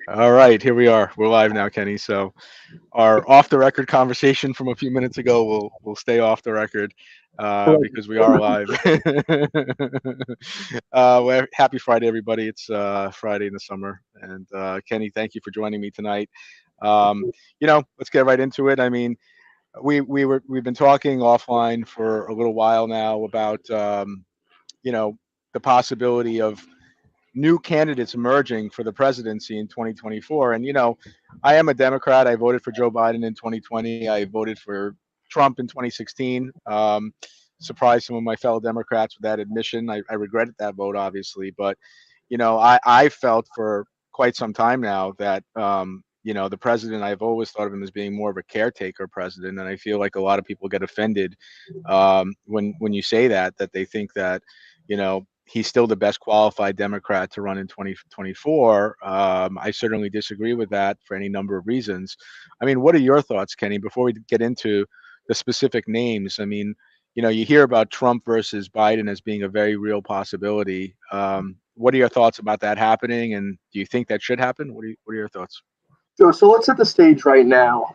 All right, here we are. We're live now, Kenny. So our off the record conversation from a few minutes ago will stay off the record because we are live. Well, happy Friday, everybody. It's Friday in the summer, and Kenny, thank you for joining me tonight. Um, let's get right into it. I mean, we've been talking offline for a little while now about you know the possibility of new candidates emerging for the presidency in 2024. And, I am a Democrat. I voted for Joe Biden in 2020. I voted for Trump in 2016. Surprised some of my fellow Democrats with that admission. I regretted that vote, obviously. But, I felt for quite some time now that, the president, I've always thought of him as being more of a caretaker president. And I feel like a lot of people get offended when you say that they think that, he's still the best qualified Democrat to run in 2024. I certainly disagree with that for any number of reasons. I mean, what are your thoughts, Kenny, before we get into the specific names? I mean, you hear about Trump versus Biden as being a very real possibility. What are your thoughts about that happening? And do you think that should happen? What are your thoughts? So let's set the stage right now.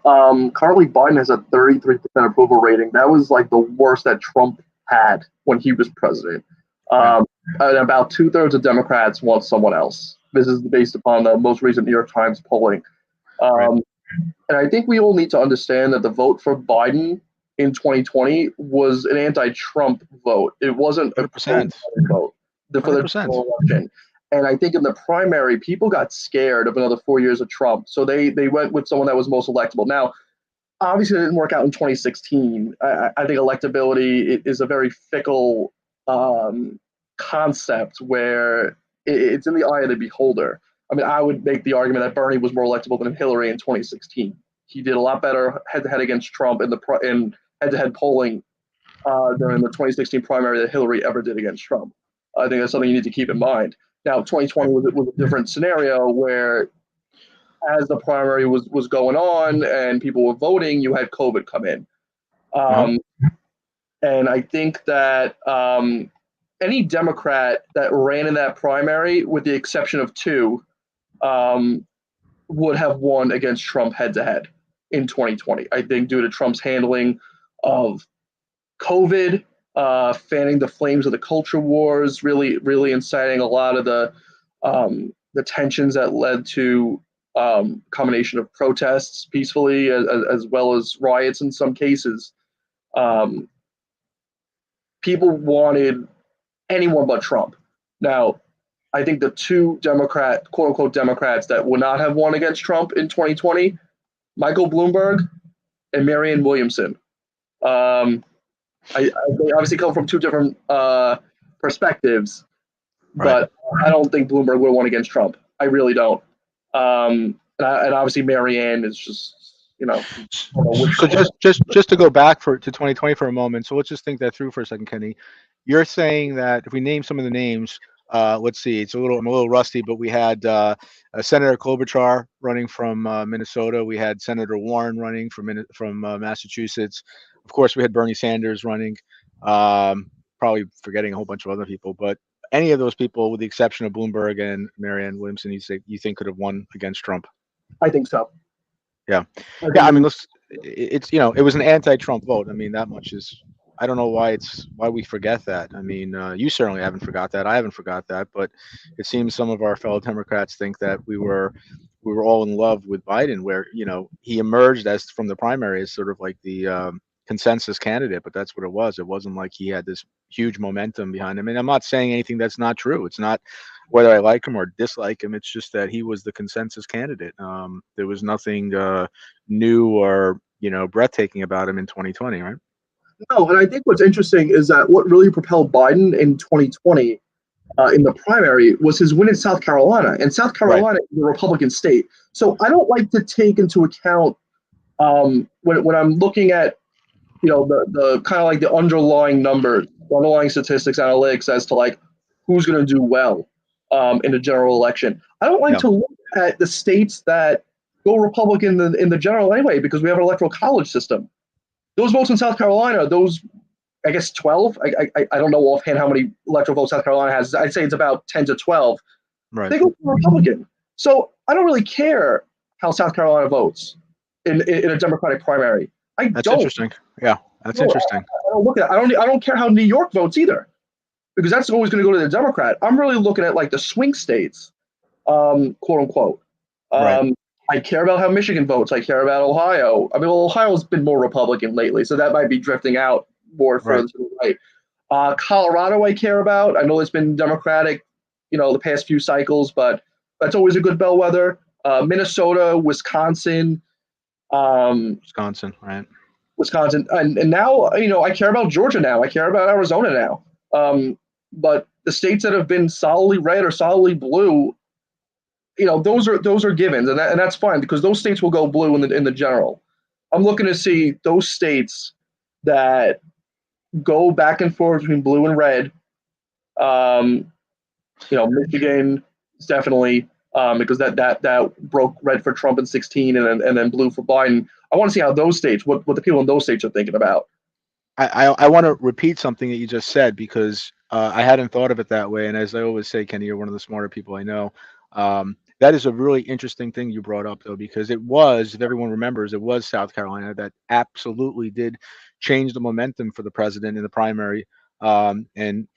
Currently, Biden has a 33% approval rating. That was like the worst that Trump had when he was president. Right. And about two-thirds of Democrats want someone else. This is based upon the most recent New York Times polling. Right. Um, and I think we all need to understand that the vote for Biden in 2020 was an anti-Trump vote. It wasn't a 100%. vote for the 100%. general election. And I think in the primary, people got scared of another 4 years of Trump, so they went with someone that was most electable. Now, obviously, it didn't work out in 2016. I think electability is a very fickle um, concept where it's in the eye of the beholder. I mean, I would make the argument that Bernie was more electable than Hillary in 2016. He did a lot better head-to-head against Trump in head-to-head polling during the 2016 primary than Hillary ever did against Trump. I think that's something you need to keep in mind. Now, 2020 was a different scenario where, as the primary was going on and people were voting, you had COVID come in. Uh-huh. Um, and I think that any Democrat that ran in that primary, with the exception of two, um, would have won against Trump head to head in 2020. I think due to Trump's handling of COVID, fanning the flames of the culture wars, really inciting a lot of the tensions that led to combination of protests peacefully as well as riots in some cases. Um, People wanted anyone but Trump. Now, I think the two quote unquote Democrats that would not have won against Trump in 2020, Michael Bloomberg and Marianne Williamson. Um, they obviously come from two different perspectives, Right. but I don't think Bloomberg would have won against Trump. I really don't. And obviously Marianne is just, So just to go back to 2020 for a moment. So let's just think that through for a second, Kenny. You're saying that if we name some of the names, let's see, I'm a little rusty, but we had Senator Klobuchar running from Minnesota. We had Senator Warren running from Massachusetts. Of course, we had Bernie Sanders running. Probably forgetting a whole bunch of other people, but any of those people, with the exception of Bloomberg and Marianne Williamson, you think could have won against Trump? I think so. Yeah. I Yeah, I mean, think it's it was an anti-Trump vote. I mean, that much is. I don't know why we forget that. I mean, you certainly haven't forgot that. I haven't forgot that. But it seems some of our fellow Democrats think that we were all in love with Biden, where he emerged as from the primary as sort of like the consensus candidate. But that's what it was. It wasn't like he had this huge momentum behind him. And I'm not saying anything that's not true. It's not whether I like him or dislike him. It's just that he was the consensus candidate. There was nothing new or breathtaking about him in 2020, right? no, and I think what's interesting is that what really propelled Biden in 2020 in the primary was his win in South Carolina, and South Right. Carolina is a Republican state. So I don't like to take into account when I'm looking at the kind of like the underlying numbers, the underlying statistics, analytics as to like who's going to do well in the general election. I don't like Yeah. to look at the states that go Republican in the general anyway because we have an electoral college system. Those votes in South Carolina, those I guess 12. I don't know offhand how many electoral votes South Carolina has. I'd say it's about 10 to 12. Right. They go for Republican. So I don't really care how South Carolina votes in a Democratic primary. I That's don't. interesting. Yeah, that's No, interesting. I don't look at it. I don't care how New York votes either, because that's always going to go to the Democrat. I'm really looking at like the swing states, quote unquote. Right. Um, I care about how Michigan votes. I care about Ohio. I mean, well, Ohio's been more Republican lately, so that might be drifting out more Right. further to the right. Colorado, I care about. I know it's been Democratic, the past few cycles, but that's always a good bellwether. Minnesota, Wisconsin, um, Wisconsin. Right. and now I care about Georgia now. I care about Arizona now. But the states that have been solidly red or solidly blue, those are givens, and that's fine because those states will go blue in the general. I'm looking to see those states that go back and forth between blue and red. Um, Michigan is definitely because that broke red for Trump in 16 and then blue for Biden. I want to see how those states, what the people in those states are thinking about. I want to repeat something that you just said because I hadn't thought of it that way. And as I always say, Kenny, you're one of the smarter people I know. That is a really interesting thing you brought up, though, because it was, if everyone remembers, it was South Carolina that absolutely did change the momentum for the president in the primary. And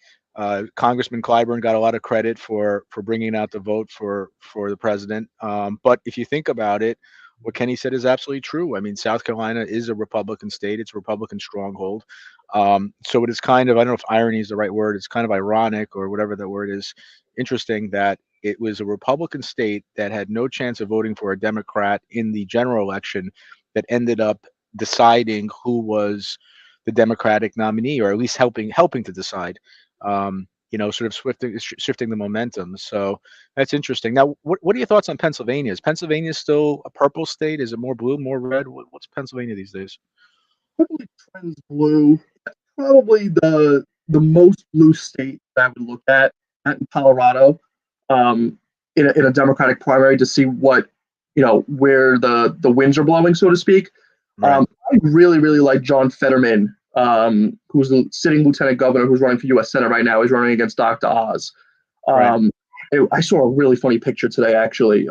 Congressman Clyburn got a lot of credit for bringing out the vote for the president. But if you think about it, what Kenny said is absolutely true. I mean, South Carolina is a Republican state; it's a Republican stronghold. So it is kind of, I don't know if irony is the right word. It's kind of ironic or whatever that word is. Interesting that it was a Republican state that had no chance of voting for a Democrat in the general election that ended up deciding who was the Democratic nominee, or at least helping to decide. Sort of shifting the momentum. So that's interesting. Now, what are your thoughts on Pennsylvania? Is Pennsylvania still a purple state? Is it more blue, more red? What's Pennsylvania these days? Probably trends blue. Probably the most blue state that I would look at in Colorado, in a Democratic primary to see where the winds are blowing, so to speak. Right, I really really like John Fetterman, who's the sitting lieutenant governor who's running for U.S. Senate right now. He's running against Dr. Oz. right. Um, I saw a really funny picture today, actually.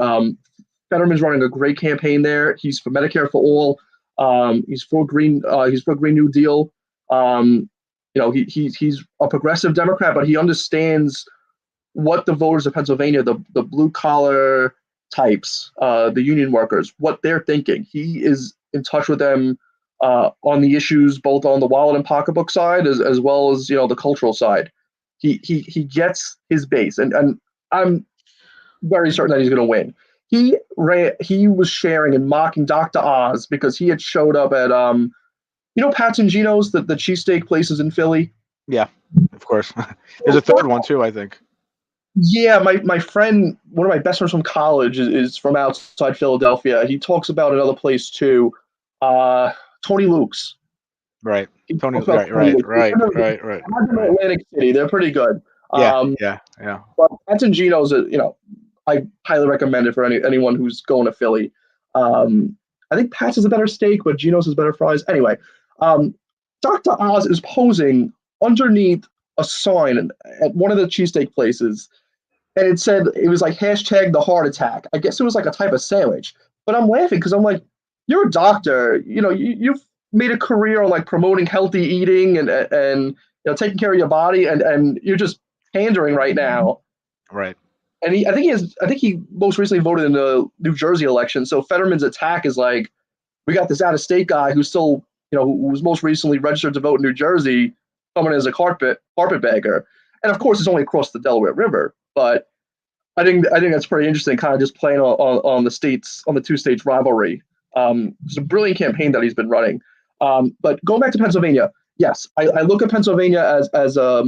Fetterman's running a great campaign there. He's for Medicare for all. He's for green. He's for Green New Deal. Um, he's a progressive Democrat, but he understands what the voters of Pennsylvania, the blue collar types, the union workers, what they're thinking. He is in touch with them on the issues, both on the wallet and pocketbook side, as well as the cultural side. He gets his base, and I'm very certain that he's going to win. He was sharing and mocking Dr. Oz because he had showed up at Pat's and Geno's, the cheesesteak places in Philly. Yeah, of course. There's a third one too, I think. Yeah, my friend, one of my best friends from college is from outside Philadelphia. He talks about another place too, Tony Luke's. Right. He Tony. talks about Right. Tony Right. Luke's. Right. They're Right. Right. in Right. Atlantic City. They're pretty good. Yeah. Yeah. Yeah. But Pat's and Geno's, I highly recommend it for anyone who's going to Philly. I think Pat's is a better steak, but Geno's is better fries. Anyway, Dr. Oz is posing underneath a sign at one of the cheesesteak places, and it was like hashtag the heart attack. I guess it was like a type of sandwich. But I'm laughing because I'm like, you're a doctor. You've made a career on like promoting healthy eating and taking care of your body, and you're just pandering right now. Right. And I think he most recently voted in the New Jersey election. So Fetterman's attack is like, we got this out of state guy who's still, who was most recently registered to vote in New Jersey, coming as a carpetbagger. And of course, it's only across the Delaware River. But I think that's pretty interesting, kind of just playing on the two states rivalry. It's a brilliant campaign that he's been running. But going back to Pennsylvania, yes, I look at Pennsylvania as a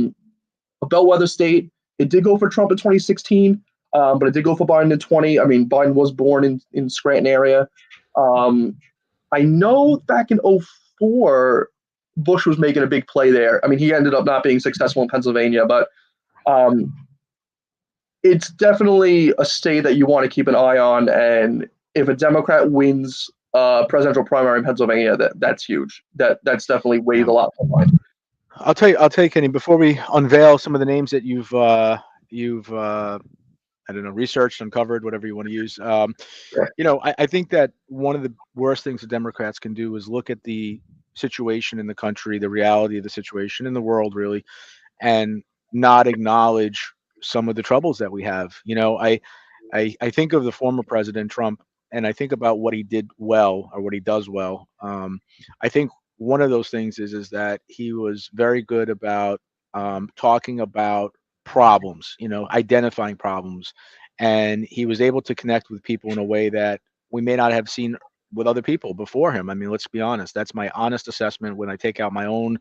bellwether state. It did go for Trump in 2016, but it did go for Biden in 20. I mean, Biden was born in Scranton area. I know back in 04, Bush was making a big play there. I mean, he ended up not being successful in Pennsylvania, but it's definitely a state that you want to keep an eye on. And if a Democrat wins presidential primary in Pennsylvania, that's huge. That's definitely weighs a lot. I'll tell you, Kenny. Before we unveil some of the names that you've I don't know, researched, uncovered, whatever you want to use. Yeah. I think that one of the worst things the Democrats can do is look at the situation in the country, the reality of the situation in the world, really, and not acknowledge some of the troubles that we have. I think of the former President Trump, and I think about what he did well or what he does well. I think one of those things is that he was very good about talking about problems, identifying problems, and he was able to connect with people in a way that we may not have seen with other people before him. I mean, let's be honest. That's my honest assessment. When I take out my own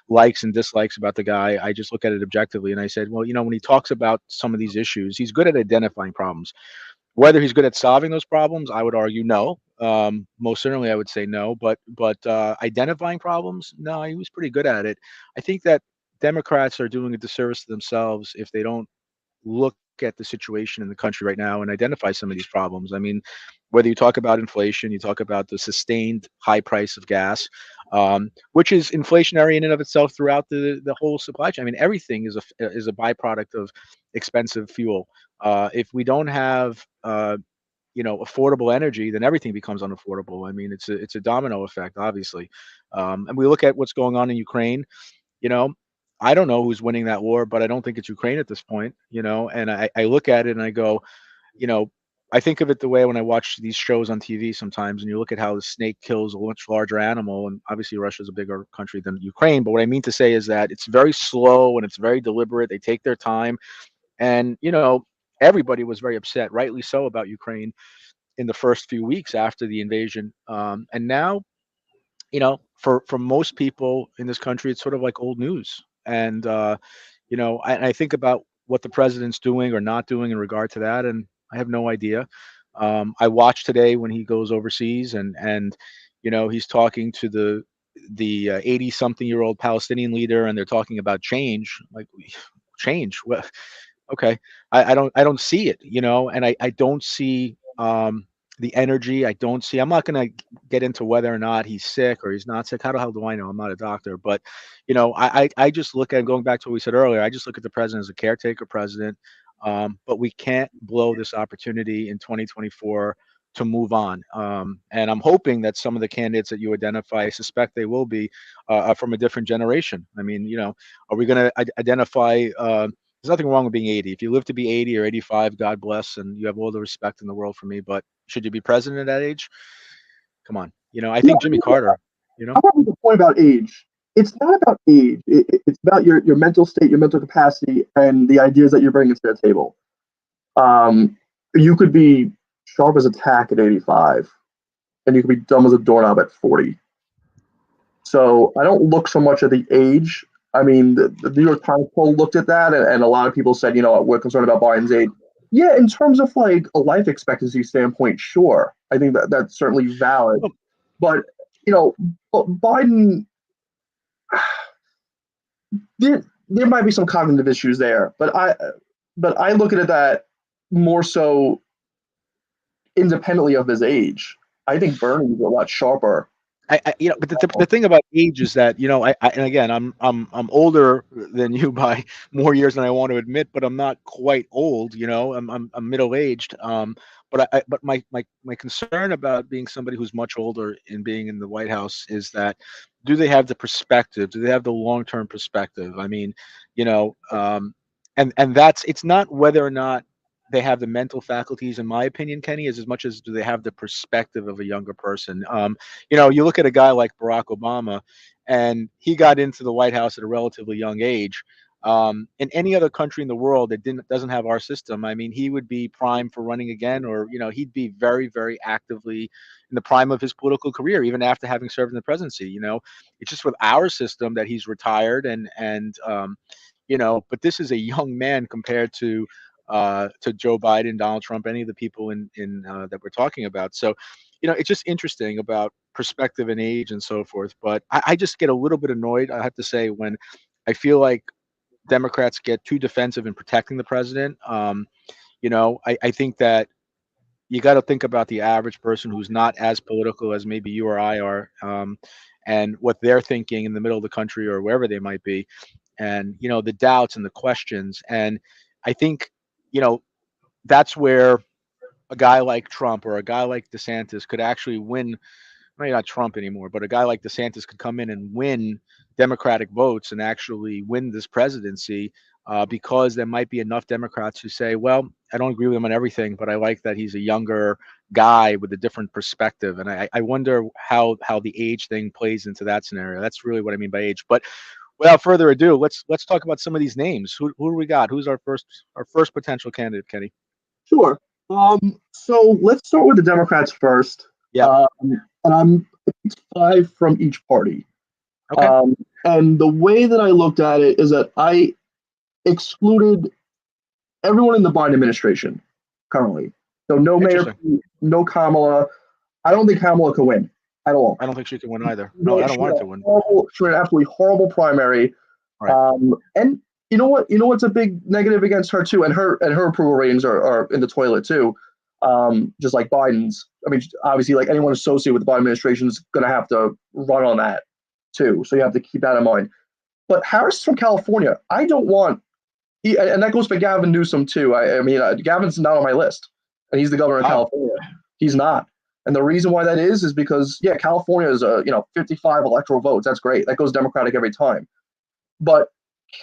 likes and dislikes about the guy, I just look at it objectively and I said, well, when he talks about some of these issues, he's good at identifying problems. Whether he's good at solving those problems, I would argue no. Most certainly, I would say no. But identifying problems, no, he was pretty good at it. I think that Democrats are doing a disservice to themselves if they don't look at the situation in the country right now and identify some of these problems. I mean, whether you talk about inflation, you talk about the sustained high price of gas, which is inflationary in and of itself throughout the whole supply chain. I mean, everything is a byproduct of expensive fuel. If we don't have affordable energy, then everything becomes unaffordable. I mean, it's a domino effect, obviously. And we look at what's going on in Ukraine. You know, I don't know who's winning that war, but I don't think it's Ukraine at this point. And I look at it and I go, you know, I think of it the way when I watch these shows on TV sometimes, and you look at how the snake kills a much larger animal, and obviously Russia's a bigger country than Ukraine. But what I mean to say is that it's very slow and it's very deliberate. They take their time, and everybody was very upset, rightly so, about Ukraine in the first few weeks after the invasion. And now, for most people in this country, it's sort of like old news. And I think about what the president's doing or not doing in regard to that, and I have no idea. I watched today when he goes overseas, and he's talking to the 80 something year old Palestinian leader, and they're talking about change. Like, change? Well, okay, I don't see it, and I don't see the energy. I don't see. I'm not going to get into whether or not he's sick or he's not sick. How the hell do I know? I'm not a doctor, but I just look at, going back to what we said earlier. I just look at the president as a caretaker president. But we can't blow this opportunity in 2024 to move on. And I'm hoping that some of the candidates that you identify, I suspect they will be, are from a different generation. I mean, are we going to identify? There's nothing wrong with being 80. If you live to be 80 or 85, God bless, and you have all the respect in the world for me. But should you be president at that age? Come on. I think Jimmy Carter. I want to make a point about age. It's not about age. It's about your mental state, your mental capacity, and the ideas that you're bringing to the table. You could be sharp as a tack at 85, and you could be dumb as a doorknob at 40. So I don't look so much at the age. I mean, the New York Times poll looked at that, and a lot of people said, we're concerned about Biden's age. Yeah, in terms of like a life expectancy standpoint, sure. I think that's certainly valid. But, Biden, there might be some cognitive issues there, but I look at it that more so independently of his age. I think Bernie's a lot sharper. But the thing about age is that and again, I'm older than you by more years than I want to admit, but I'm not quite old. I'm middle aged. But my concern about being somebody who's much older and being in the White House is that, do they have the perspective? Do they have the long term perspective? I mean, and it's not whether or not they have the mental faculties, in my opinion, Kenny, as much as do they have the perspective of a younger person. You look at a guy like Barack Obama, and he got into the White House at a relatively young age. In any other country in the world that doesn't have our system, I mean, he would be primed for running again, or he'd be very, very actively in the prime of his political career, even after having served in the presidency. It's just with our system that he's retired, and but this is a young man compared to Joe Biden, Donald Trump, any of the people in that we're talking about. So, it's just interesting about perspective and age and so forth. But I just get a little bit annoyed, I have to say, when I feel like Democrats get too defensive in protecting the president. I think that you got to think about the average person who's not as political as maybe you or I are, and what they're thinking in the middle of the country or wherever they might be, and the doubts and the questions. And I think that's where a guy like Trump or a guy like DeSantis could actually win. Maybe not Trump anymore, but a guy like DeSantis could come in and win Democratic votes and actually win this presidency, because there might be enough Democrats who say, well, I don't agree with him on everything, but I like that he's a younger guy with a different perspective. And I wonder how the age thing plays into that scenario. That's really what I mean by age. But without further ado, let's talk about some of these names. Who do we got? Who's our first potential candidate, Kenny? Sure. So let's start with the Democrats first. Yeah. And I'm it's five from each party. Okay. And the way that I looked at it is that I excluded everyone in the Biden administration currently. So no Mayor, no Kamala. I don't think Kamala could win at all. I don't think she can win either. No, I don't want her to win. She had an absolutely horrible primary. Right. And you know what? You know what's a big negative against her too, and her approval ratings are in the toilet too, just like Biden's. I mean, obviously, like anyone associated with the Biden administration is going to have to run on that too. So you have to keep that in mind. But Harris is from California. I don't want, and that goes for Gavin Newsom too. I mean, Gavin's not on my list, and he's the governor of California. He's not. And the reason why that is because, yeah, California is 55 electoral votes. That's great. That goes Democratic every time. But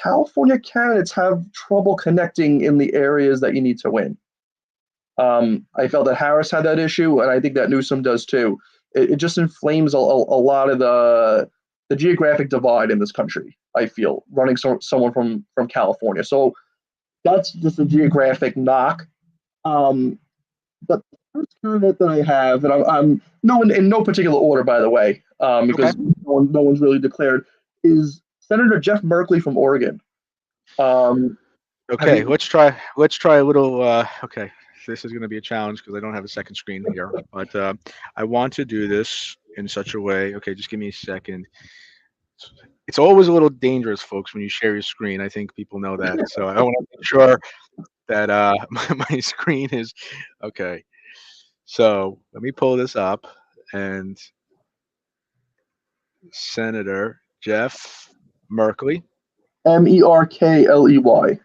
California candidates have trouble connecting in the areas that you need to win. I felt that Harris had that issue, and I think that Newsom does too. It just inflames a lot of the geographic divide in this country, I feel, running someone from California. So that's just a geographic knock. But the first candidate that I have, and I'm in no particular order, by the way, because no one's really declared, is Senator Jeff Merkley from Oregon. Okay, let's try a little. Okay, this is going to be a challenge because I don't have a second screen here, but I want to do this in such a way. Okay, just give me a second. It's always a little dangerous, folks, when you share your screen. I think people know that, so I want to make sure that my screen is okay. So let me pull this up, and Senator Jeff Merkley. Merkley.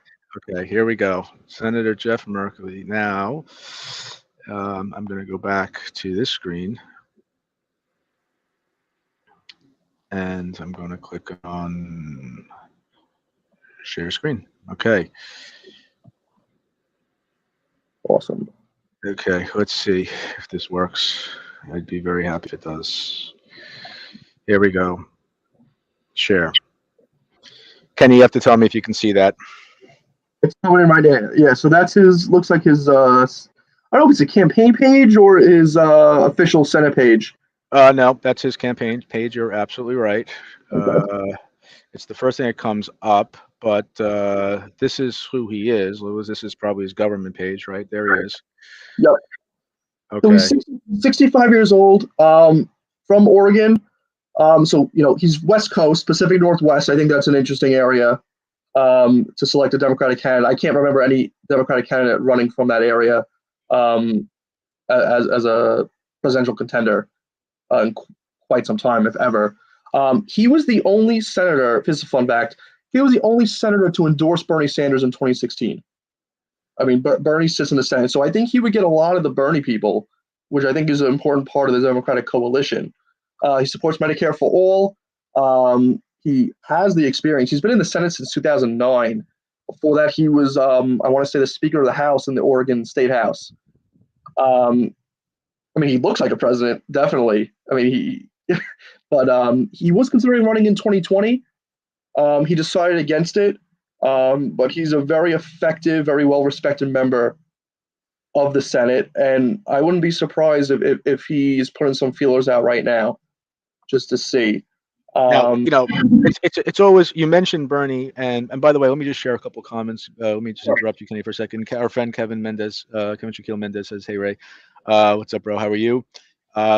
Okay, here we go. Senator Jeff Merkley. Now, I'm going to go back to this screen, and I'm going to click on share screen. Okay. Awesome. Okay, let's see if this works. I'd be very happy if it does. Here we go. Share. Kenny, you have to tell me if you can see that. It's coming in right there. Yeah, so that's his, looks like his, I don't know if it's a campaign page or his official Senate page. No, that's his campaign page. You're absolutely right. Okay. It's the first thing that comes up, but this is who he is. This is probably his government page, right? There he is. Yep. Okay. So he's 65 years old, from Oregon. So, he's West Coast, Pacific Northwest. I think that's an interesting area to select a Democratic candidate. I can't remember any Democratic candidate running from that area as a presidential contender in quite some time, if ever. He was the only senator, this is a fun fact, he was the only senator to endorse Bernie Sanders in 2016. I mean, Bernie sits in the Senate, so I think he would get a lot of the Bernie people, which I think is an important part of the Democratic coalition. He supports Medicare for all. He has the experience. He's been in the Senate since 2009. Before that, he was, I want to say, the Speaker of the House in the Oregon State House. I mean, he looks like a president, definitely. I mean, but he was considering running in 2020. He decided against it. But he's a very effective, very well-respected member of the Senate, and I wouldn't be surprised if he's putting some feelers out right now, just to see. Now, it's always, you mentioned Bernie, and by the way, let me just share a couple comments. Let me just interrupt you, Kenny, for a second. Our friend Kevin Shaquille Mendez says, "Hey Ray, what's up, bro? How are you?"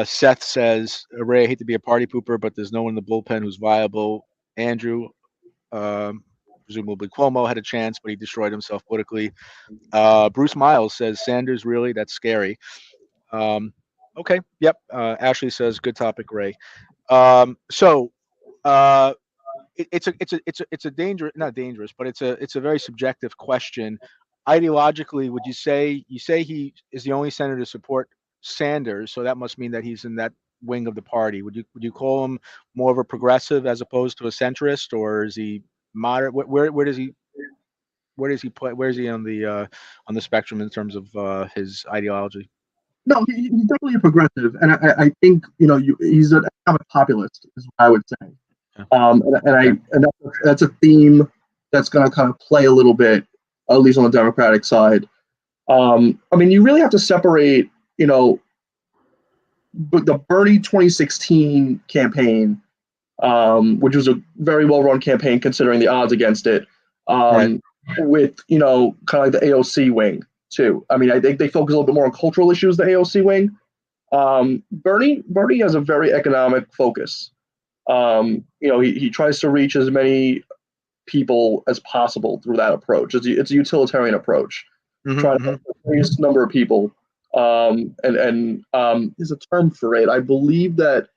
Seth says, "Ray, I hate to be a party pooper, but there's no one in the bullpen who's viable." Andrew, presumably Cuomo had a chance, but he destroyed himself politically. Bruce Miles says, "Sanders, really? That's scary." Okay, yep. Ashley says, "Good topic, Ray." It's a dangerous, not dangerous, but it's a very subjective question. ideologically, would you say he is the only senator to support Sanders? So that must mean that he's in that wing of the party. Would you call him more of a progressive as opposed to a centrist, or is he moderate? Where does he play? Where is he on the spectrum in terms of his ideology? No, he's definitely a progressive, and I think he's an economic populist, is what I would say. Yeah. That's a theme that's going to kind of play a little bit, at least on the Democratic side. I mean, you really have to separate, the Bernie 2016 campaign, which was a very well-run campaign considering the odds against it, Right. with kind of like the AOC wing too. I mean, I think they focus a little bit more on cultural issues, the AOC wing. Bernie has a very economic focus. He tries to reach as many people as possible through that approach. It's a utilitarian approach, trying to help the greatest number of people. And there's a term for it. I believe that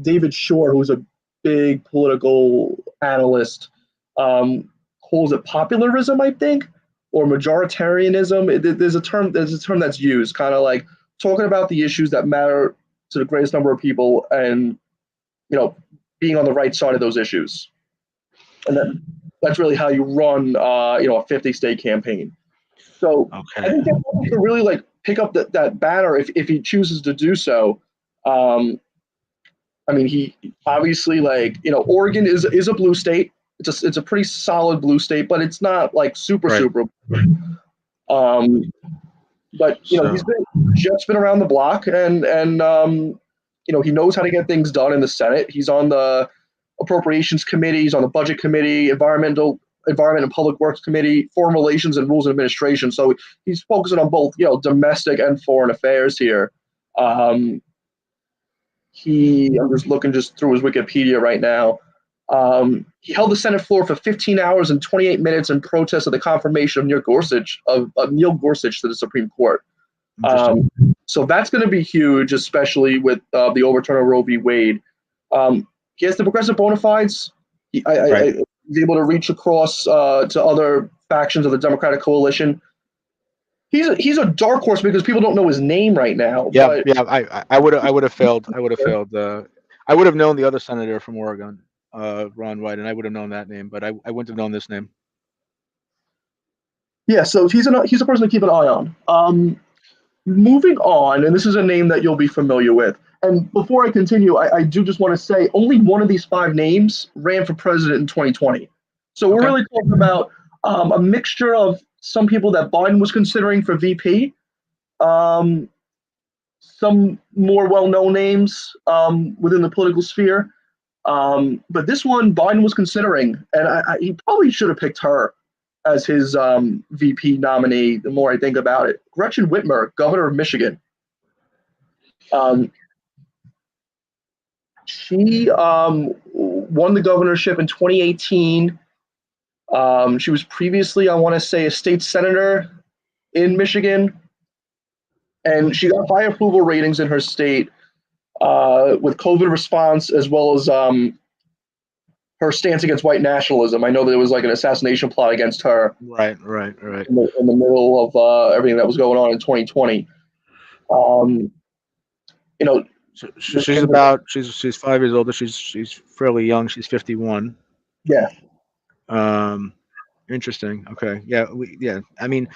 David Shore, who's a big political analyst, calls it popularism, I think, or majoritarianism. There's a term that's used, kind of like talking about the issues that matter to the greatest number of people, and being on the right side of those issues. And that's really how you run, a 50-state campaign. So I think that he can really like pick up that banner if he chooses to do so. I mean, he obviously, Oregon is a blue state. It's a pretty solid blue state, but it's not like super. But he's just been around the block, and he knows how to get things done in the Senate. He's on the Appropriations Committee. He's on the Budget Committee, Environment and Public Works Committee, Foreign Relations and Rules of Administration. So he's focusing on both, domestic and foreign affairs here. I'm just looking through his Wikipedia right now. He held the Senate floor for 15 hours and 28 minutes in protest of the confirmation of Neil Gorsuch to the Supreme Court. So that's going to be huge, especially with the overturn of Roe v. Wade. He has the progressive bona fides. He's able to reach across to other factions of the Democratic coalition. He's a dark horse because people don't know his name right now. Yeah, I would have failed. I would have failed. I would have known the other senator from Oregon, Ron Wyden, and I would have known that name, but I wouldn't have known this name. Yeah, so he's a person to keep an eye on. Moving on, and this is a name that you'll be familiar with. And before I continue, I do just want to say only one of these 5 names ran for president in 2020. So we're really talking about a mixture of some people that Biden was considering for VP, some more well-known names within the political sphere. But this one Biden was considering, and he probably should have picked her as his VP nominee the more I think about it. Gretchen Whitmer, governor of Michigan. She won the governorship in 2018. She was previously, I want to say, a state senator in Michigan. And she got high approval ratings in her state with COVID response, as well as her stance against white nationalism. I know there was like an assassination plot against her. Right. In the middle of everything that was going on in 2020. So she's 5 years older. She's fairly young. She's 51. Yeah. Interesting. Okay. Yeah. I mean,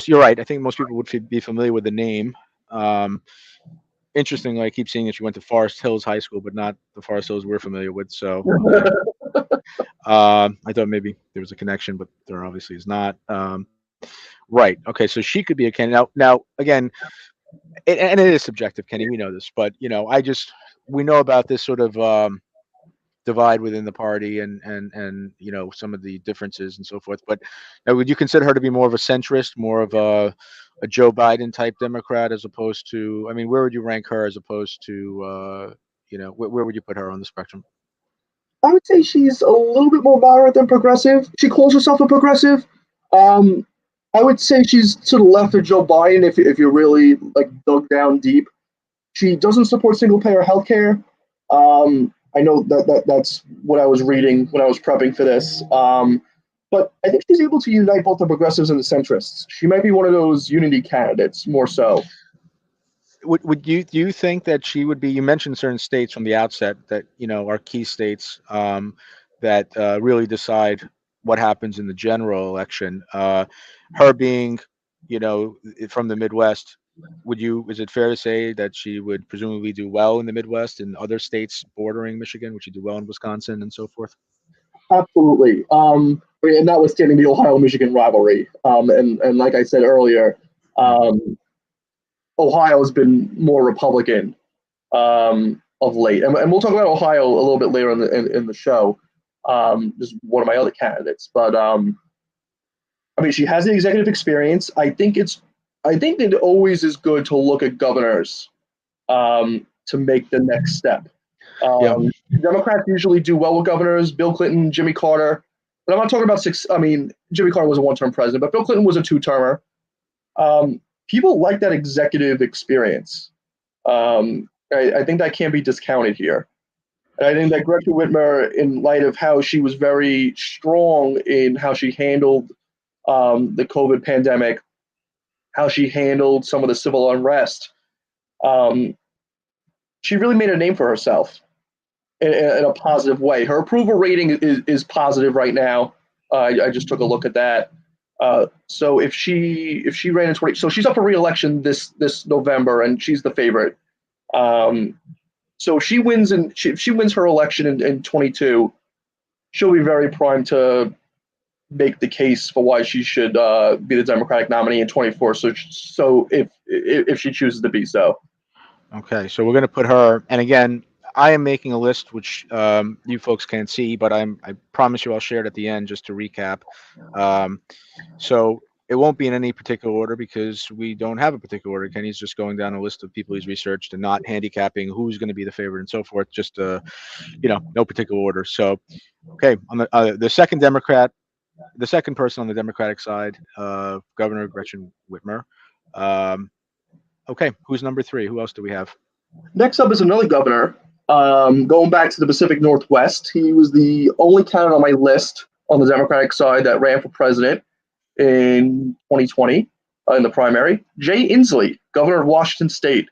you're right. I think most people would be familiar with the name. Interesting. I keep seeing that she went to Forest Hills High School, but not the Forest Hills we're familiar with. So I thought maybe there was a connection, but there obviously is not. Right. Okay. So she could be a candidate. Now again, and it is subjective, Kenny. We know this, but we know about this sort of divide within the party, and some of the differences and so forth. But now, would you consider her to be more of a centrist, more of a Joe Biden type Democrat, as opposed to? I mean, where would you rank her as opposed to? Where would you put her on the spectrum? I would say she's a little bit more moderate than progressive. She calls herself a progressive. I would say she's to the left of Joe Biden if you're really dug down deep. She doesn't support single-payer healthcare. I know that's what I was reading when I was prepping for this. but I think she's able to unite both the progressives and the centrists. She might be one of those unity candidates more so. Would you do you think that she would be? You mentioned certain states from the outset that are key states that really decide what happens in the general election. Her being, from the Midwest, is it fair to say that she would presumably do well in the Midwest and other states bordering Michigan? Would she do well in Wisconsin and so forth? Absolutely. And notwithstanding the Ohio-Michigan rivalry, and like I said earlier, Ohio has been more Republican of late, and we'll talk about Ohio a little bit later in the show. Just one of my other candidates, but I mean, she has the executive experience. I think it always is good to look at governors to make the next step. Democrats usually do well with governors. Bill Clinton, Jimmy Carter. But I'm not talking about six. I mean, Jimmy Carter was a one-term president, but Bill Clinton was a two-termer. People like that executive experience. I think that can't be discounted here. And I think that Gretchen Whitmer, in light of how she was very strong in how she handled the COVID pandemic, how she handled some of the civil unrest, she really made a name for herself in a positive way. Her approval rating is positive right now. I just took a look at that. So if she ran in 20, so she's up for re-election this November, and she's the favorite. So if she wins she wins her election in 22, she'll be very primed to make the case for why she should be the Democratic nominee in 24. So if she chooses to be so. Okay, so we're going to put her, and again, I am making a list which you folks can't see, but I promise you I'll share it at the end just to recap. So it won't be in any particular order because we don't have a particular order. Kenny's just going down a list of people he's researched and not handicapping who's going to be the favorite and so forth. Just no particular order. So okay, on the second Democrat, the second person on the Democratic side, Governor Gretchen Whitmer. Okay, who's number 3? Who else do we have? Next up is another governor. Going back to the Pacific Northwest, he was the only candidate on my list on the Democratic side that ran for president in 2020 in the primary. Jay Inslee, governor of Washington State.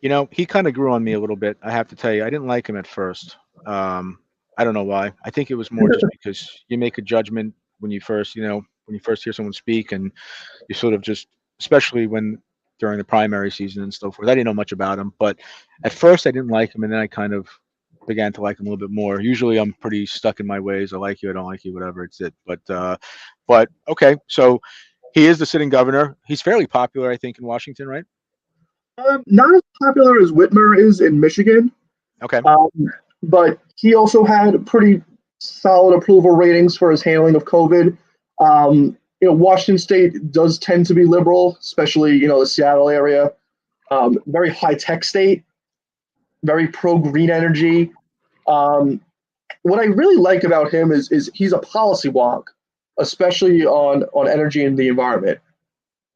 He kind of grew on me a little bit. I have to tell you, I didn't like him at first. I don't know why. I think it was more just because you make a judgment when you first hear someone speak, and you sort of just, especially during the primary season and so forth. I didn't know much about him, but at first I didn't like him, and then I kind of began to like him a little bit more. Usually I'm pretty stuck in my ways. I like you, I don't like you, whatever, it's it. But okay, so he is the sitting governor. He's fairly popular, I think, in Washington, right? Not as popular as Whitmer is in Michigan. Okay. But he also had pretty solid approval ratings for his handling of COVID. Washington State does tend to be liberal, especially, the Seattle area. Very high-tech state, very pro-green energy. What I really like about him is he's a policy wonk, especially on energy and the environment.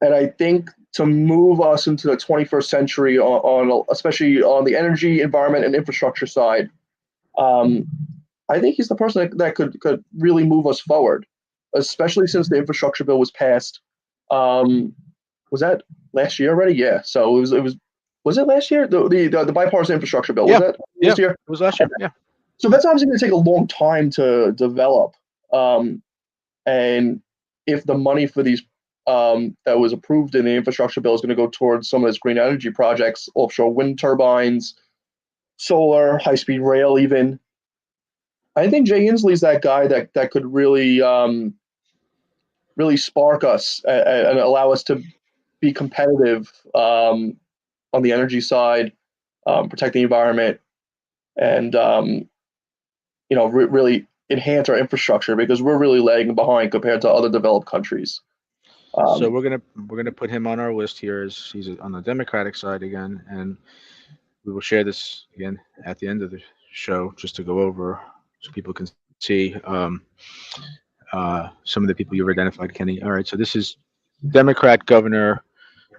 And I think to move us into the 21st century especially on the energy, environment, and infrastructure side, I think he's the person that could really move us forward, especially since the infrastructure bill was passed. Was that last year already? Yeah. So it was it last year? The bipartisan infrastructure bill, was that last year? It was last year, yeah. So that's obviously going to take a long time to develop. And if the money for these that was approved in the infrastructure bill is going to go towards some of these green energy projects, offshore wind turbines, solar, high-speed rail even, I think Jay Inslee's that guy that could really really spark us and allow us to be competitive on the energy side, protect the environment, and really enhance our infrastructure because we're really lagging behind compared to other developed countries. So we're gonna put him on our list here as he's on the Democratic side again, and we will share this again at the end of the show just to go over so people can see some of the people you've identified, Kenny. All right, so this is Democrat Governor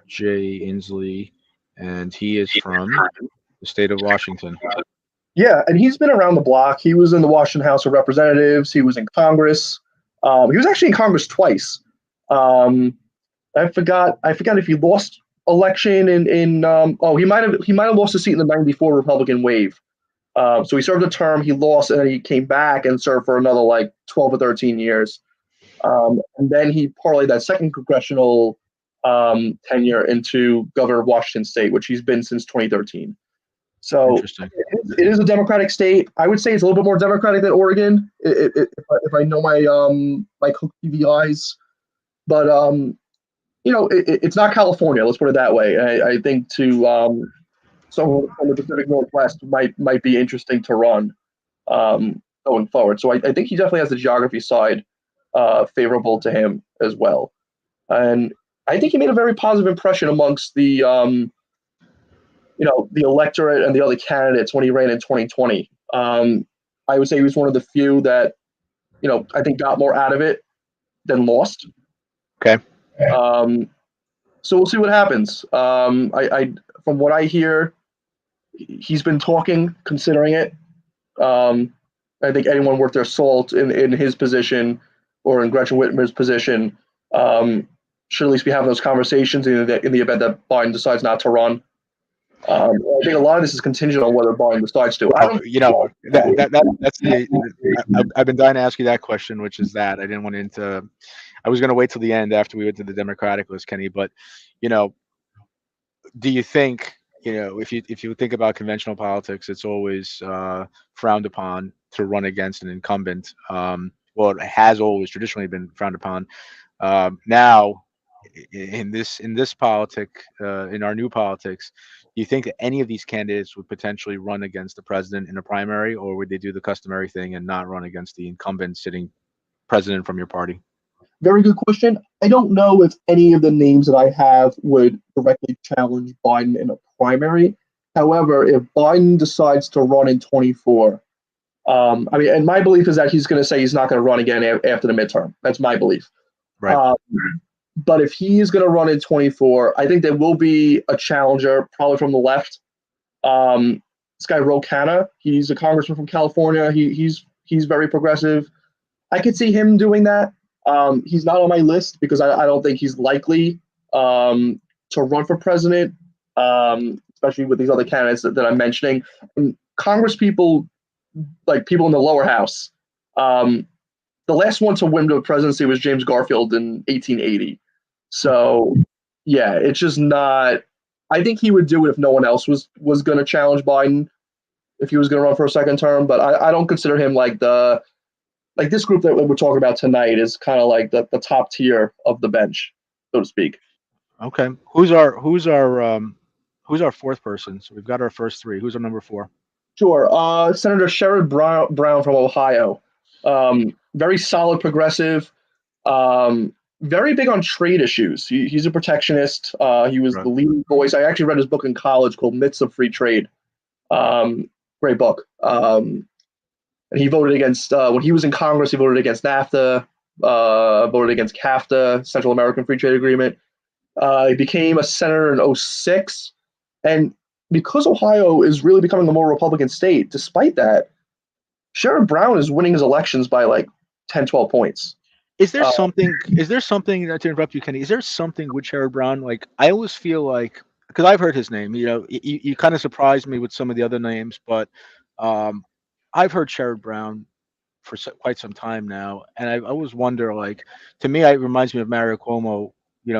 Jay Inslee, and he is from the state of Washington. Yeah, and he's been around the block. He was in the Washington House of Representatives. He was in Congress. He was actually in Congress twice. Um, I forgot if he lost election he might have lost a seat in the '94 Republican wave. So he served a term, he lost, and then he came back and served for another like 12 or 13 years. And then he parlayed that second congressional tenure into governor of Washington State, which he's been since 2013. So Interesting. it is a Democratic state. I would say it's a little bit more Democratic than Oregon, if I know my Cook TV eyes. But it's not California. Let's put it that way. I think to someone from the Pacific Northwest might be interesting to run going forward. So I think he definitely has the geography side favorable to him as well. And I think he made a very positive impression amongst the the electorate and the other candidates when he ran in 2020. I would say he was one of the few that I think got more out of it than lost. Okay. So we'll see what happens. I from what I hear, he's been talking, considering it. I think anyone worth their salt in his position or in Gretchen Whitmer's position should at least be having those conversations in the event that Biden decides not to run. I think a lot of this is contingent on whether Biden decides to. That's I've been dying to ask you that question, which is that I didn't want into. I was going to wait till the end after we went to the Democratic list, Kenny. But do you think if you think about conventional politics, it's always frowned upon to run against an incumbent. Well, it has always traditionally been frowned upon. Now, in this politic, in our new politics, do you think that any of these candidates would potentially run against the president in a primary, or would they do the customary thing and not run against the incumbent sitting president from your party? Very good question. I don't know if any of the names that I have would directly challenge Biden in a primary. However, if Biden decides to run in 24, and my belief is that he's going to say he's not going to run again after the midterm. That's my belief. Right. But if he is going to run in 24, I think there will be a challenger, probably from the left. This guy Ro Khanna, he's a congressman from California. He's very progressive. I could see him doing that. He's not on my list because I don't think he's likely to run for president, especially with these other candidates that I'm mentioning. And Congress people, like people in the lower house, the last one to win the presidency was James Garfield in 1880. So, yeah, it's just not. I think he would do it if no one else was going to challenge Biden, if he was going to run for a second term. But I don't consider him like this group that we're talking about tonight is kind of like the top tier of the bench, so to speak. Okay. Who's our fourth person? So we've got our first three. Who's our number four? Sure. Senator Sherrod Brown from Ohio. Very solid progressive. Very big on trade issues. He's a protectionist. He was the leading voice. I actually read his book in college called Myths of Free Trade. Great book. And he voted against, when he was in Congress, he voted against NAFTA, voted against CAFTA, Central American Free Trade Agreement. He became a senator in 2006. And because Ohio is really becoming a more Republican state, despite that, Sherrod Brown is winning his elections by like 10, 12 points. Is there something, to interrupt you, Kenny, is there something with Sherrod Brown? Like, I always feel like, because I've heard his name, you kind of surprised me with some of the other names, but I've heard Sherrod Brown for quite some time now. And I always wonder, like, to me, it reminds me of Mario Cuomo,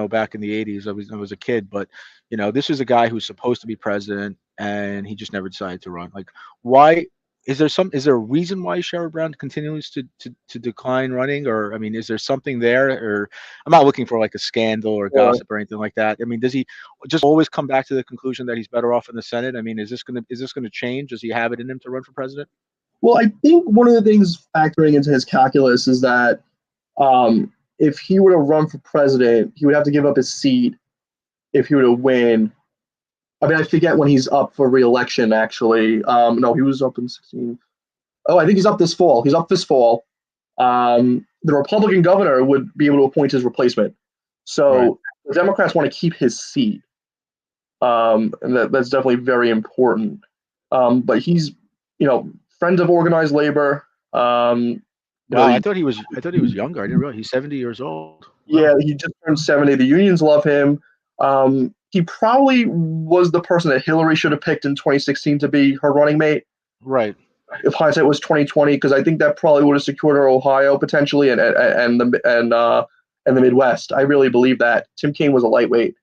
back in the 80s. I was a kid, but, this is a guy who's supposed to be president and he just never decided to run. Like, why? Is there a reason why Sherrod Brown continues to decline running? Or, I mean, is there something there? Or I'm not looking for like a scandal or gossip or anything like that. I mean, does he just always come back to the conclusion that he's better off in the Senate? I mean, is this gonna change? Does he have it in him to run for president? Well, I think one of the things factoring into his calculus is that if he were to run for president, he would have to give up his seat if he were to win. I mean, I forget when he's up for re-election, actually. No, he was up in 2016. Oh, I think he's up this fall. He's up this fall. The Republican governor would be able to appoint his replacement. So the Democrats want to keep his seat. And that's definitely very important. But he's friends of organized labor. Wow, I thought he was younger. I didn't realize he's 70 years old. Wow. Yeah, he just turned 70. The unions love him. He probably was the person that Hillary should have picked in 2016 to be her running mate. Right. If hindsight was 2020, because I think that probably would have secured her Ohio potentially and the Midwest. I really believe that. Tim Kaine was a lightweight.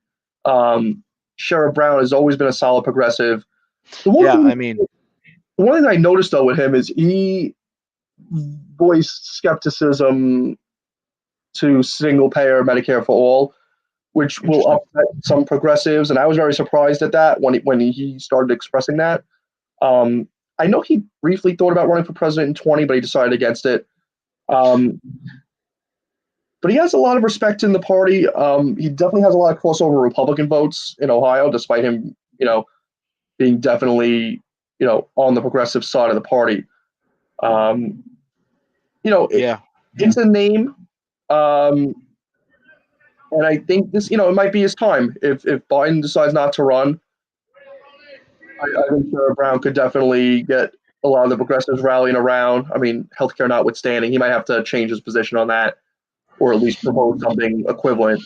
Sherrod Brown has always been a solid progressive. The one thing I noticed though with him is he voiced skepticism to single payer Medicare for all, which will upset some progressives, and I was very surprised at that when he started expressing that. I know he briefly thought about running for president in 20, but he decided against it. But he has a lot of respect in the party. He definitely has a lot of crossover Republican votes in Ohio, despite him, being definitely, on the progressive side of the party. It's a name. And I think this, it might be his time. If Biden decides not to run, I think Sherrod Brown could definitely get a lot of the progressives rallying around. I mean, healthcare notwithstanding, he might have to change his position on that, or at least propose something equivalent.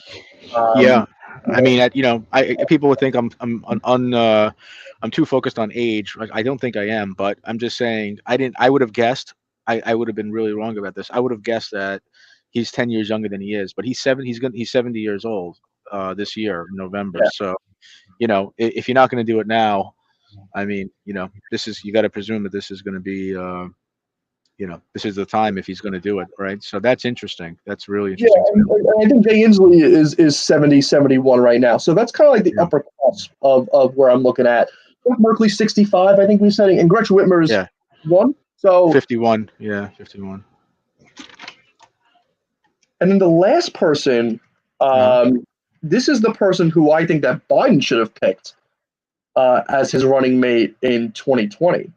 I mean, people would think I'm too focused on age. Like, I don't think I am, but I'm just saying I would have guessed. I would have been really wrong about this. I would have guessed that he's 10 years younger than he is, but he's 70 years old this year in November. Yeah. So, if you're not going to do it now, I mean, you got to presume that this is going to be, this is the time if he's going to do it, right? So that's interesting. That's really interesting. Yeah, and I think Jay Inslee is 70, 71 right now. So that's kind of like the upper cusp of where I'm looking at. Merkley 65, I think we're saying, and Gretchen Whitmer is 1. So 51. Yeah, 51. And then the last person, this is the person who I think that Biden should have picked as his running mate in 2020.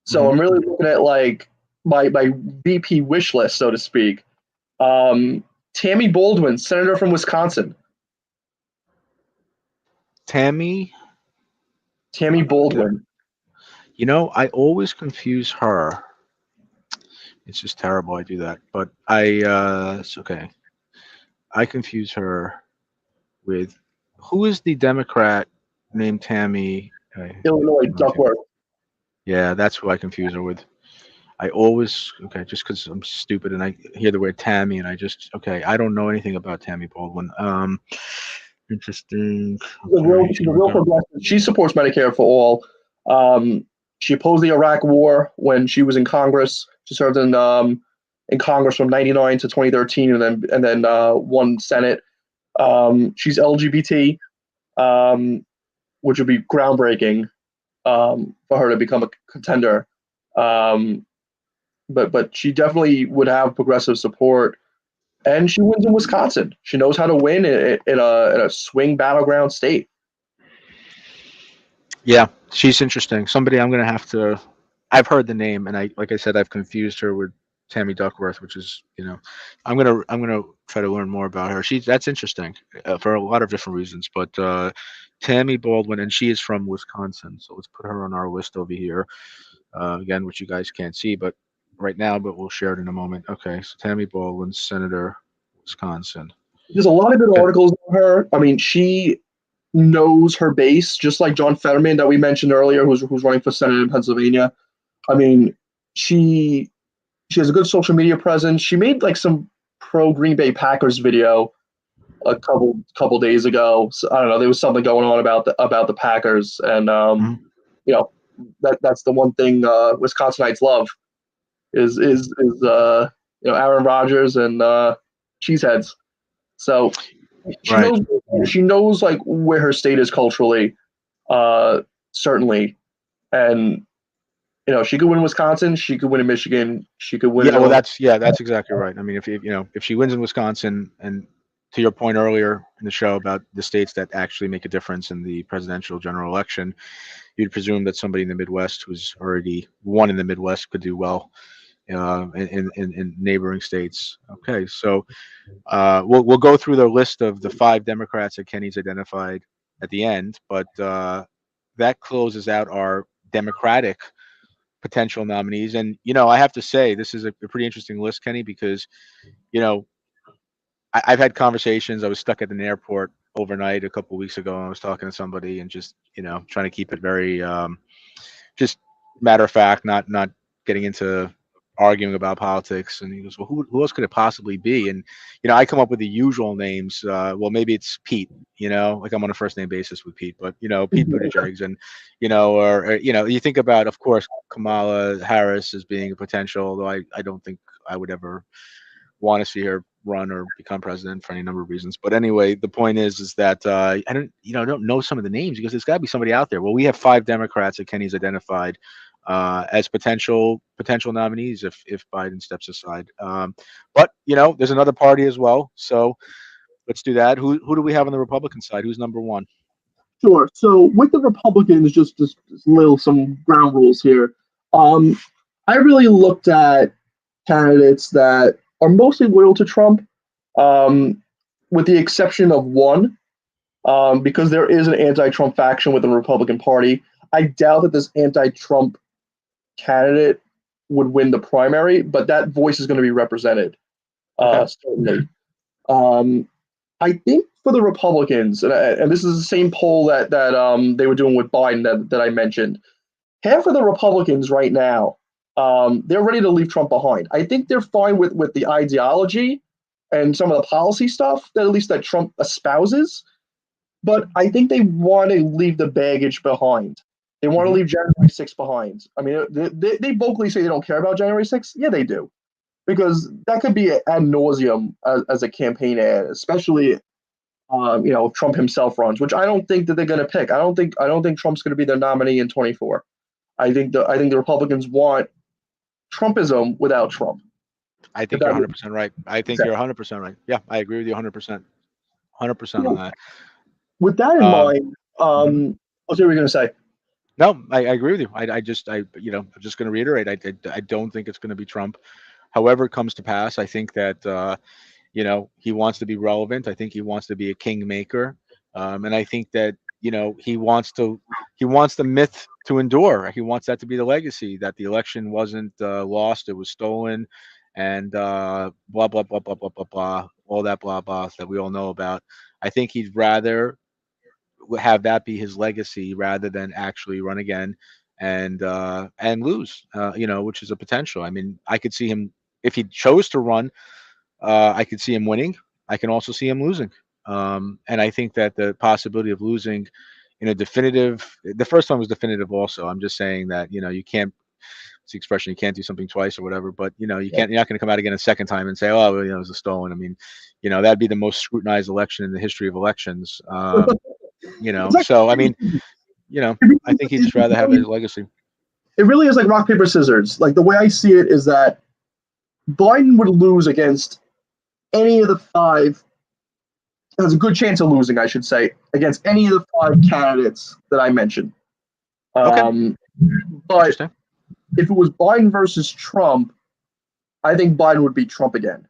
So I'm really looking at like my VP wish list, so to speak. Tammy Baldwin, senator from Wisconsin. Tammy Baldwin. I always confuse her. It's just terrible I do that, but it's okay. I confuse her with who is the Democrat named Tammy? Illinois Duckworth. Yeah, that's who I confuse her with. I always just because I'm stupid and I hear the word Tammy and I don't know anything about Tammy Baldwin. Interesting. She's a real progressive. She supports Medicare for all. She opposed the Iraq War when she was in Congress. She served in Congress from '99 to 2013, and then won Senate. She's LGBT, which would be groundbreaking for her to become a contender. But she definitely would have progressive support, and she wins in Wisconsin. She knows how to win in a swing battleground state. Yeah, she's interesting. Somebody I'm gonna have to. I've heard the name, and like I said, I've confused her with Tammy Duckworth, which is I'm gonna try to learn more about her. That's interesting for a lot of different reasons. But Tammy Baldwin, and she is from Wisconsin, so let's put her on our list over here. Again, which you guys can't see, but right now, but we'll share it in a moment. Okay, so Tammy Baldwin, Senator, Wisconsin. There's a lot of good articles on her. I mean, she knows her base, just like John Fetterman that we mentioned earlier, who's running for Senate in Pennsylvania. I mean, she has a good social media presence. She made like some pro Green Bay Packers video a couple days ago. So, I don't know. There was something going on about the Packers, and that's the one thing Wisconsinites love is Aaron Rodgers and cheeseheads. So she knows like where her state is culturally, certainly, and she could win in Wisconsin, she could win in Michigan, she could win. Yeah, well, that's exactly right. I mean, if she wins in Wisconsin, and to your point earlier in the show about the states that actually make a difference in the presidential general election, you'd presume that somebody in the Midwest who's already won in the Midwest could do well in neighboring states. Okay, so we'll go through the list of the 5 Democrats that Kenny's identified at the end, but that closes out our Democratic potential nominees. And, I have to say, this is a pretty interesting list, Kenny, because, you know, I've had conversations. I was stuck at an airport overnight a couple of weeks ago, and I was talking to somebody and just, trying to keep it very, just matter of fact, not getting into arguing about politics. And he goes, well, who else could it possibly be? And, I come up with the usual names. Well, maybe it's Pete, like I'm on a first name basis with Pete, but, Pete Buttigieg. And, or you think about, of course, Kamala Harris as being a potential, although I don't think I would ever want to see her run or become president for any number of reasons. But anyway, the point is that I don't know some of the names because there's got to be somebody out there. Well, we have 5 Democrats that Kenny's identified as potential nominees if Biden steps aside. But there's another party as well. So let's do that. Who do we have on the Republican side? Who's number one? Sure. So with the Republicans, just some ground rules here. I really looked at candidates that are mostly loyal to Trump, with the exception of one, because there is an anti-Trump faction within the Republican Party. I doubt that this anti-Trump candidate would win the primary, but that voice is going to be represented, certainly. I think for the Republicans, and this is the same poll that they were doing with Biden that I mentioned, half of the Republicans right now, they're ready to leave Trump behind. I think they're fine with the ideology and some of the policy stuff that Trump espouses, but I think they want to leave the baggage behind. They want to leave January 6th behind. I mean, they vocally say they don't care about January 6th. Yeah, they do, because that could be ad nauseum as a campaign ad, especially if Trump himself runs, which I don't think that they're going to pick. I don't think Trump's going to be their nominee in 24. I think the Republicans want Trumpism without Trump. I think you're 100% right. I think you're 100% right. Yeah, I agree with you 100%. 100% on that. With that in mind, what were you going to say? No, I agree with you. I'm just going to reiterate. I don't think it's going to be Trump. However it comes to pass, I think that he wants to be relevant. I think he wants to be a kingmaker, and I think that he wants the myth to endure. He wants that to be the legacy, that the election wasn't lost, it was stolen, and blah blah blah blah blah blah blah, all that blah blah that we all know about. I think he'd rather have that be his legacy rather than actually run again and lose, which is a potential. I mean, I could see him if he chose to run. I could see him winning. I can also see him losing. And I think that the possibility of losing in a definitive, the first one was definitive also. I'm just saying that, you can't, it's the expression, you can't do something twice or whatever, but you're not going to come out again a second time and say, oh, it was a stolen. I mean, that'd be the most scrutinized election in the history of elections. So, I mean, I think he'd just rather have his legacy. It really is like rock, paper, scissors. Like the way I see it is that Biden would lose against any of the 5, has a good chance of losing, I should say, against any of the 5 candidates that I mentioned. But if it was Biden versus Trump, I think Biden would beat Trump again.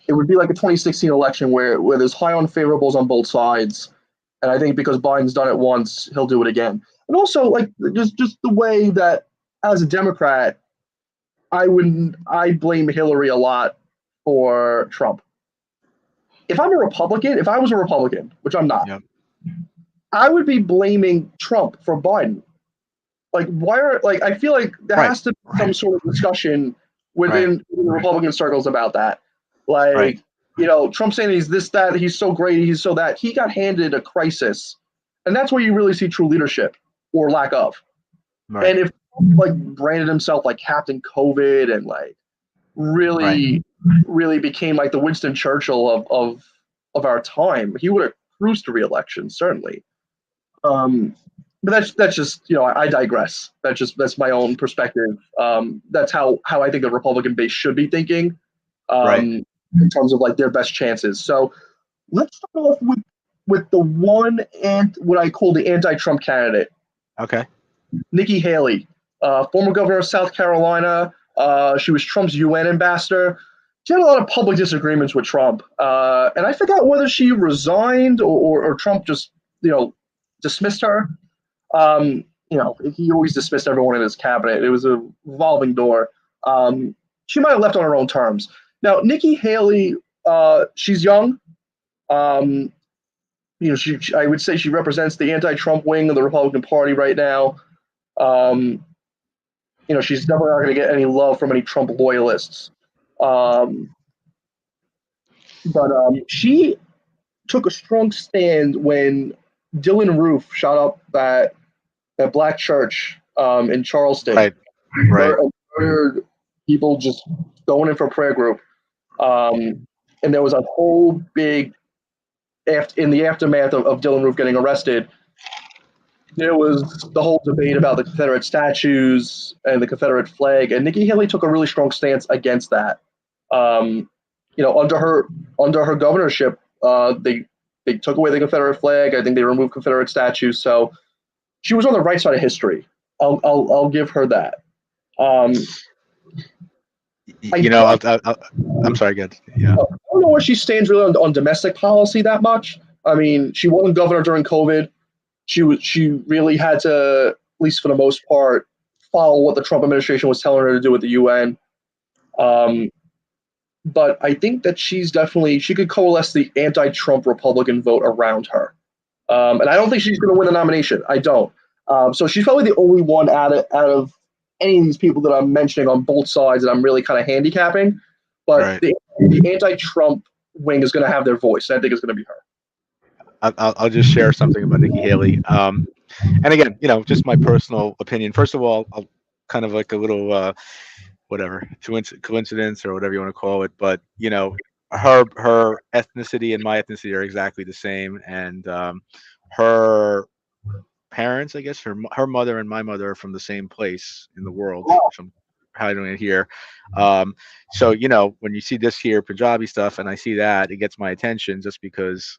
It would be like a 2016 election where there's high unfavorables on both sides. And I think because Biden's done it once, he'll do it again. And also, like, just the way that as a Democrat, I blame Hillary a lot for Trump. If I was a Republican, which I'm not, I would be blaming Trump for Biden. Like, I feel like there has to be some sort of discussion within the Republican circles about that. Like, Trump saying he's this, that, he's so great, he's so that. He got handed a crisis. And that's where you really see true leadership or lack of. Right. And if Trump, branded himself like Captain COVID and really became like the Winston Churchill of our time, he would have cruised to re-election, certainly. But that's just, I digress. That's my own perspective. That's how I think the Republican base should be thinking in terms of their best chances. So let's start off with the one what I call the anti-Trump candidate. Okay. Nikki Haley, former governor of South Carolina. She was Trump's UN ambassador. She had a lot of public disagreements with Trump. And I forgot whether she resigned or Trump just, dismissed her. he always dismissed everyone in his cabinet. It was a revolving door. She might have left on her own terms. Now, Nikki Haley, she's young. I would say she represents the anti-Trump wing of the Republican Party right now. She's definitely not going to get any love from any Trump loyalists. But she took a strong stand when Dylan Roof shot up that black church in Charleston. Right. Murdered people just going in for a prayer group. And there was a whole big, in the aftermath of Dylan Roof getting arrested, there was the whole debate about the Confederate statues and the Confederate flag, and Nikki Haley took a really strong stance against that. Under her governorship, they took away the Confederate flag. I think they removed Confederate statues. So she was on the right side of history. I'll give her that. I'm sorry, good. Yeah. I don't know where she stands really on domestic policy that much. I mean, she wasn't governor during COVID. She really had to, at least for the most part, follow what the Trump administration was telling her to do with the UN. But I think that she could coalesce the anti-Trump Republican vote around her. And I don't think she's going to win the nomination. I don't. So she's probably the only one out of any of these people that I'm mentioning on both sides that I'm really kind of handicapping. But Right. the anti-Trump wing is going to have their voice. And I think it's going to be her. I'll just share something about Nikki Haley. And again, just my personal opinion. First of all, I'll kind of like a little coincidence or whatever you want to call it. But her ethnicity and my ethnicity are exactly the same, and her parents, I guess, her mother and my mother are from the same place in the world. Which I'm hiding it here. So when you see this here Punjabi stuff, and I see that, it gets my attention just because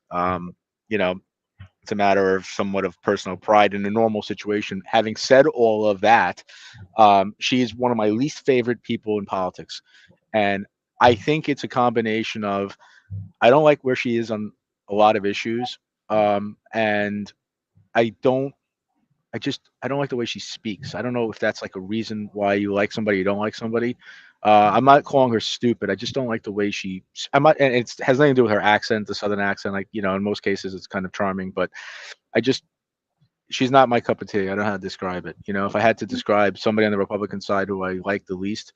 it's a matter of somewhat of personal pride in a normal situation. Having said all of that, she's one of my least favorite people in politics. And I think it's a combination of, I don't like where she is on a lot of issues. And I don't like the way she speaks. I don't know if that's like a reason why you like somebody, you don't like somebody. I'm not calling her stupid. I just don't like the way and it has nothing to do with her accent, the Southern accent. Like, in most cases it's kind of charming, but she's not my cup of tea. I don't know how to describe it. If I had to describe somebody on the Republican side who I like the least,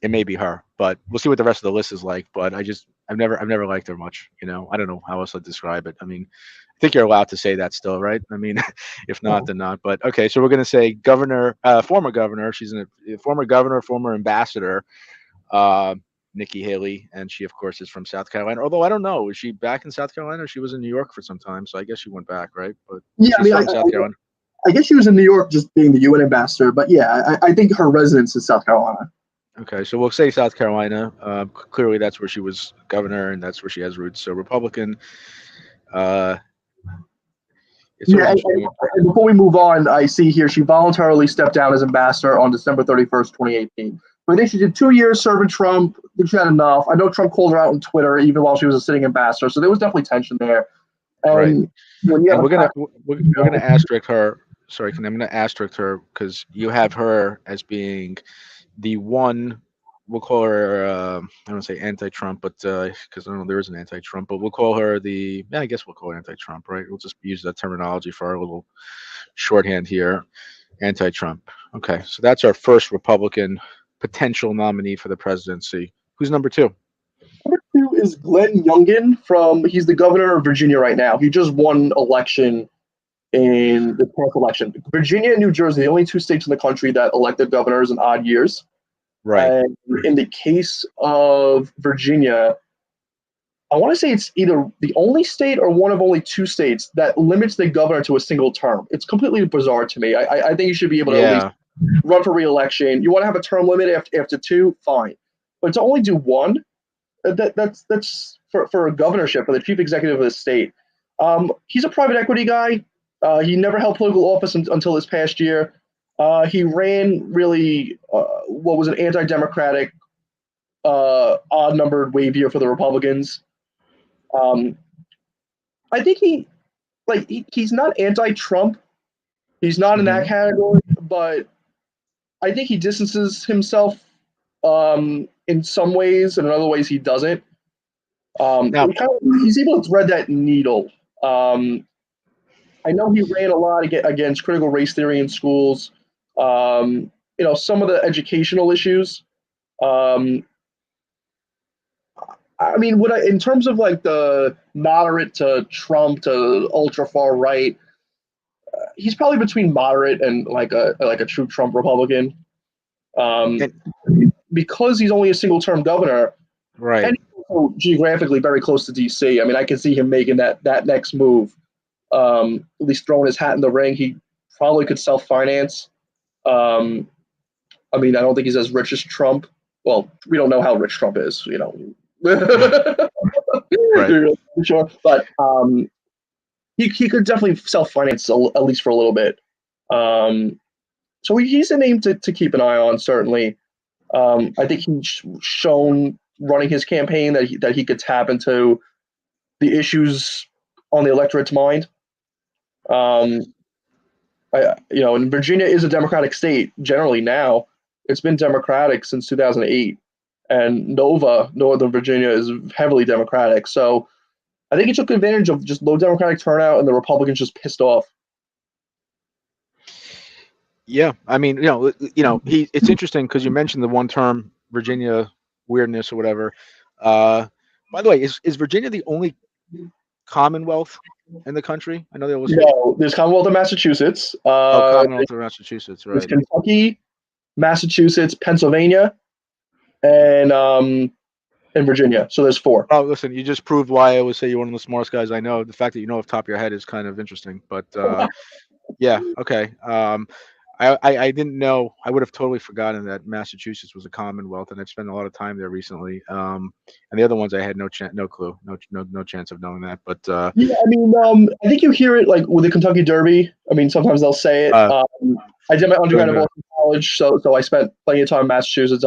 it may be her, but we'll see what the rest of the list is like. But I've never liked her much. I don't know how else I'd describe it. I mean, I think you're allowed to say that still, right? I mean, if not, then not. But okay, so we're going to say governor, former governor. She's a former governor, former ambassador, Nikki Haley, and she, of course, is from South Carolina. Although I don't know, is she back in South Carolina? She was in New York for some time, so I guess she went back, right? But yeah, she's from South Carolina. I guess she was in New York, just being the UN ambassador. But yeah, I think her residence is South Carolina. Okay, so we'll say South Carolina. Clearly, that's where she was governor, and that's where she has roots. So Republican. And before we move on, I see here she voluntarily stepped down as ambassador on December 31st, 2018. But I think she did 2 years serving Trump. I think she had enough. I know Trump called her out on Twitter even while she was a sitting ambassador, so there was definitely tension there. And right. We're gonna asterisk her. Sorry, I'm gonna asterisk her because you have her as being the one. We'll call her. I don't say anti-Trump, but because I don't know there is an anti-Trump, but we'll call her I guess we'll call her anti-Trump, right? We'll just use that terminology for our little shorthand here. Anti-Trump. Okay, so that's our first Republican potential nominee for the presidency. Who's number two? Number two is Glenn Youngkin. He's the governor of Virginia right now. He just won election in the past election. Virginia and New Jersey, the only two states in the country that elected governors in odd years. Right. And in the case of Virginia, I want to say it's either the only state or one of only two states that limits the governor to a single term. It's completely bizarre to me. I think you should be able to at least run for re-election. You want to have a term limit after two, fine. But to only do one, that's for a governorship, for the chief executive of the state. He's a private equity guy. He never held political office until this past year. He ran really what was an anti-democratic, odd-numbered wave year for the Republicans. I think he's not anti-Trump. He's not in that category, but I think he distances himself in some ways, and in other ways he doesn't. Now, He's able to thread that needle. I know he ran a lot against critical race theory in schools. Some of the educational issues. In terms of like the moderate to Trump to ultra far right, he's probably between moderate and like a true Trump Republican. Because he's only a single term governor, right? And he's also geographically very close to DC. I can see him making that next move. At least throwing his hat in the ring. He probably could self-finance. I don't think he's as rich as Trump. Well, we don't know how rich Trump is, Right. Sure, but he could definitely self-finance at least for a little bit. So he's a name to keep an eye on, certainly. I think he's shown running his campaign that he could tap into the issues on the electorate's mind. And Virginia is a Democratic state generally now. It's been Democratic since 2008, and Northern Virginia, is heavily Democratic. So I think he took advantage of just low Democratic turnout, and the Republicans just pissed off. Yeah, it's interesting because you mentioned the one-term Virginia weirdness or whatever. By the way, is Virginia the only Commonwealth in the country? I know there was there's Commonwealth of Massachusetts. Commonwealth of Massachusetts, right? There's Kentucky, Massachusetts, Pennsylvania, and Virginia. So there's 4. Oh, listen, you just proved why I always say you're one of the smartest guys I know. The fact that you know off the top of your head is kind of interesting. But yeah, okay. I didn't know. I would have totally forgotten that Massachusetts was a Commonwealth, and I've spent a lot of time there recently. And the other ones I had no clue, no chance of knowing that. But I think you hear it like with the Kentucky Derby. Sometimes they'll say it. I did my undergrad at Boston College, so I spent plenty of time in Massachusetts.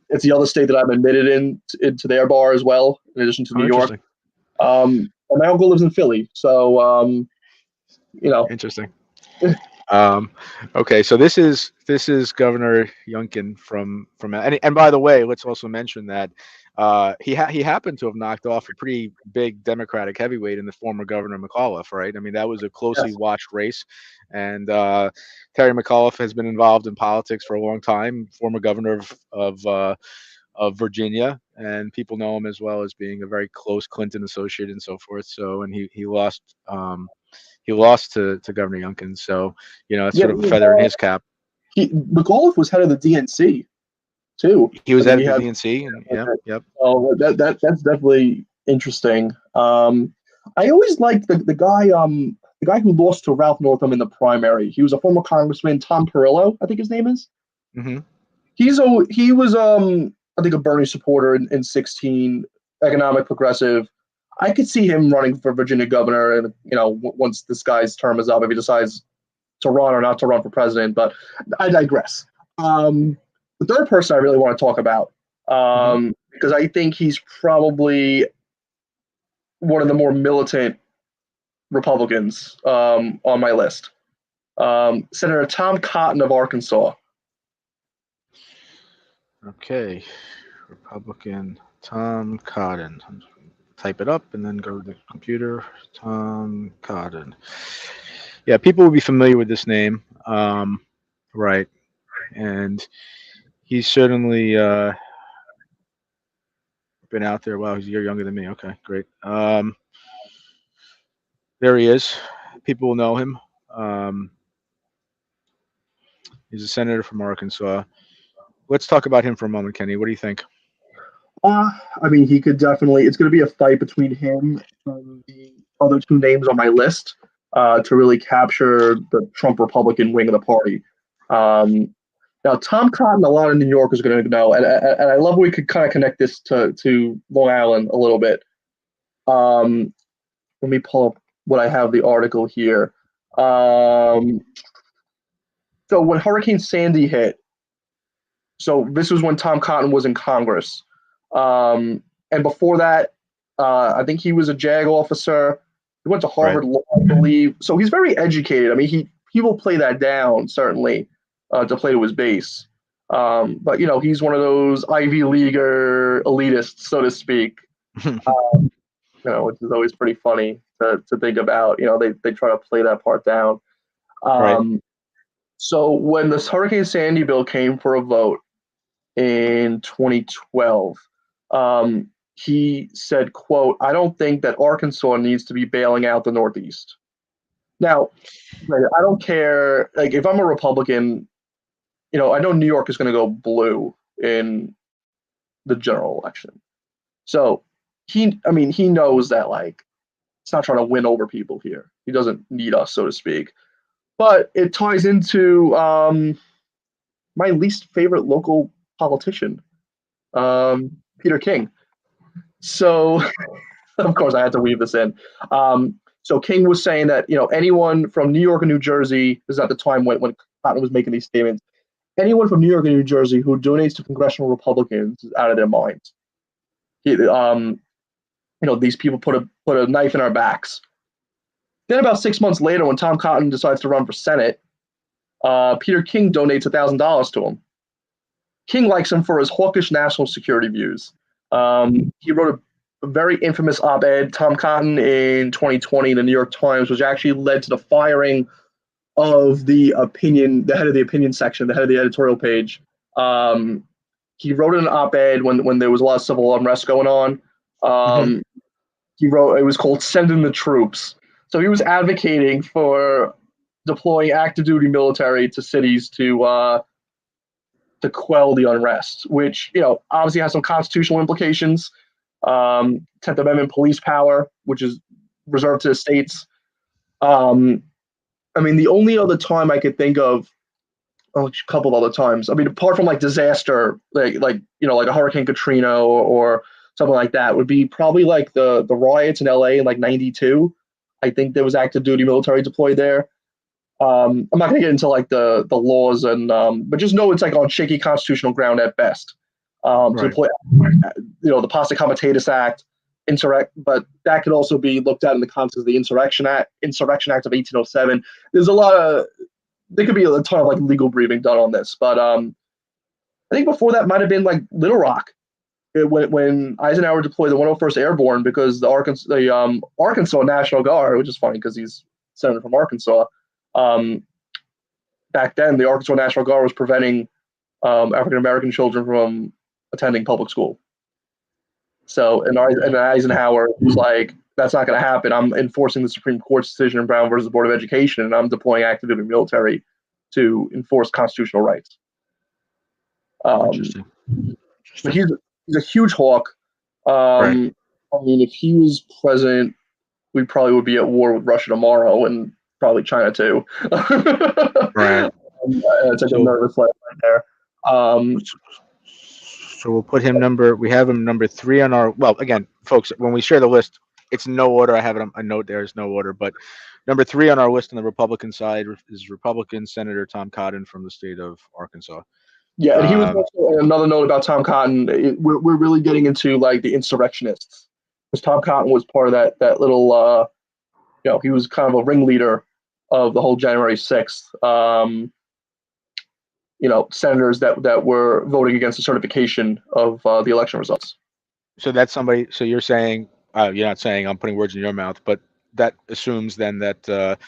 It's the other state that I'm admitted into their bar as well, in addition to New York. And my uncle lives in Philly, so Interesting. Okay, so this is Governor Youngkin from and by the way, let's also mention that he happened to have knocked off a pretty big Democratic heavyweight in the former Governor McAuliffe, right? That was a closely watched race, and Terry McAuliffe has been involved in politics for a long time, former governor of Virginia, and people know him as well as being a very close Clinton associate and so forth. So, and he lost. He lost to Governor Youngkin, so it's sort of a feather in his cap. McAuliffe was head of the DNC too. He was head of the DNC, and yep. Oh, that's definitely interesting. I always liked the guy who lost to Ralph Northam in the primary. He was a former congressman, Tom Perillo, I think his name is. Mm-hmm. He was I think a Bernie supporter in 2016, economic progressive. I could see him running for Virginia governor, and once this guy's term is up, if he decides to run or not to run for president. But I digress. The third person I really want to talk about, because I think he's probably one of the more militant Republicans on my list. Senator Tom Cotton of Arkansas. Okay, Republican Tom Cotton. Type it up and then go to the computer. Tom Cotton. Yeah, people will be familiar with this name, right? And he's certainly been out there. Wow, he's a year younger than me. Okay, great. There he is. People will know him. He's a senator from Arkansas. Let's talk about him for a moment, Kenny. What do you think? He could definitely. It's going to be a fight between him and the other 2 names on my list to really capture the Trump Republican wing of the party. Now, Tom Cotton, a lot of New Yorkers are going to know, and I love we could kind of connect this to Long Island a little bit. Let me pull up what I have the article here. So when Hurricane Sandy hit, so this was when Tom Cotton was in Congress. And before that, I think he was a JAG officer. He went to Harvard Law, I believe. So he's very educated. I mean, he will play that down, certainly, to play to his base. But, he's one of those Ivy Leaguer elitists, so to speak, which is always pretty funny to think about. They try to play that part down. Right. So when this Hurricane Sandy bill came for a vote in 2012, he said, quote, "I don't think that Arkansas needs to be bailing out the Northeast." Now, I don't care. Like, if I'm a Republican, I know New York is going to go blue in the general election. So he knows that, like, it's not trying to win over people here. He doesn't need us, so to speak. But it ties into my least favorite local politician, Peter King. So, of course, I had to weave this in. So King was saying that anyone from New York and New Jersey, this is at the time when Cotton was making these statements, anyone from New York and New Jersey who donates to congressional Republicans is out of their minds. These people put a knife in our backs. Then about 6 months later, when Tom Cotton decides to run for Senate, Peter King donates $1,000 to him. King likes him for his hawkish national security views. He wrote a very infamous op-ed, Tom Cotton, in 2020 in the New York Times, which actually led to the firing of the head of the opinion section, the head of the editorial page. He wrote an op-ed when there was a lot of civil unrest going on. He wrote, it was called "Send in the Troops." So he was advocating for deploying active duty military to cities to quell the unrest, which obviously has some constitutional implications. 10th Amendment police power, which is reserved to the states. The only other time I could think of, a couple of other times. Apart from like disaster, like a Hurricane Katrina or something like that, would be probably like the riots in LA in like '92. I think there was active duty military deployed there. I'm not gonna get into like the laws but just know it's like on shaky constitutional ground at best. To deploy, the Pasta Comitatus Act, but that could also be looked at in the context of the Insurrection Act of 1807. There could be a ton of like legal briefing done on this, but I think before that might have been like Little Rock, when Eisenhower deployed the 101st Airborne, because the Arkansas National Guard, which is funny because he's senator from Arkansas. Back then, the Arkansas National Guard was preventing African American children from attending public school. So, and Eisenhower was like, "That's not going to happen. I'm enforcing the Supreme Court's decision in Brown versus Board of Education, and I'm deploying active duty military to enforce constitutional rights." Interesting. But he's a huge hawk. If he was president, we probably would be at war with Russia tomorrow, and probably China too. Right. It's like a nervous life right there. So we'll put him we have him number 3 on our, well, again, folks, when we share the list, it's no order. I have it on a note there is no order, but number 3 on our list on the Republican side is Republican Senator Tom Cotton from the state of Arkansas. Yeah, and he was also, another note about Tom Cotton, we're really getting into like the insurrectionists, because Tom Cotton was part of that little, he was kind of a ringleader of the whole January 6th. Senators that were voting against the certification of the election results. So that's somebody. So you're saying, you're not saying, I'm putting words in your mouth, but that assumes then that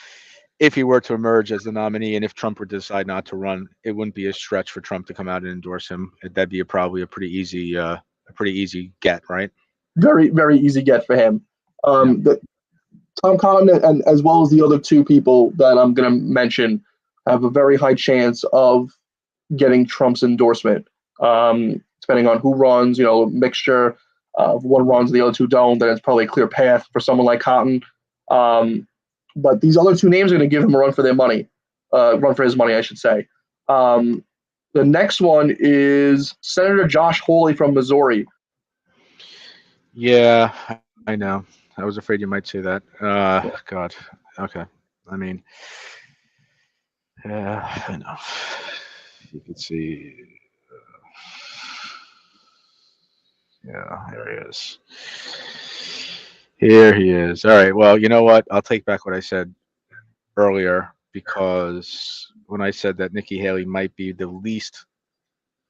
if he were to emerge as the nominee, and if Trump were to decide not to run, it wouldn't be a stretch for Trump to come out and endorse him. That'd be probably a pretty easy get, right? Very, very easy get for him. Tom Cotton, and as well as the other 2 people that I'm going to mention, have a very high chance of getting Trump's endorsement, depending on who runs. Mixture of one runs, the other 2 don't. Then it's probably a clear path for someone like Cotton. But these other 2 names are going to give him a run for their money, run for his money, I should say. The next one is Senator Josh Hawley from Missouri. Yeah, I know. I was afraid you might say that. God. Okay. I know. You can see. Yeah, there he is. Here he is. All right. Well, you know what? I'll take back what I said earlier because when I said that Nikki Haley might be the least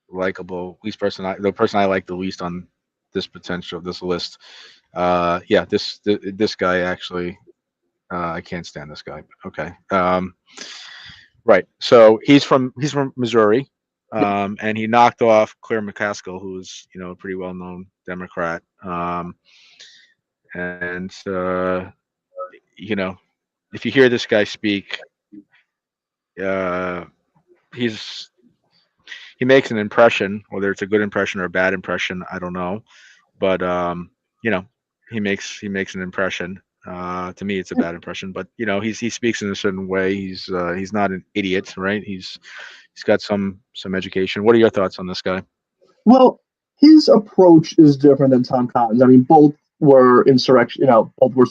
likable, least person, the person I like the least on this potential, this list. Yeah, this guy actually, I can't stand this guy. Okay. Right. So he's from Missouri, and he knocked off Claire McCaskill, who's a pretty well known Democrat. And you know, if you hear this guy speak, uh, he's he makes an impression, whether it's a good impression or a bad impression, I don't know. But you know, he makes an impression. To me, it's a bad impression, but he speaks in a certain way. He's not an idiot, right? He's got some education. What are your thoughts on this guy? Well, his approach is different than Tom Cotton's. I mean, both were insurrection. Both were,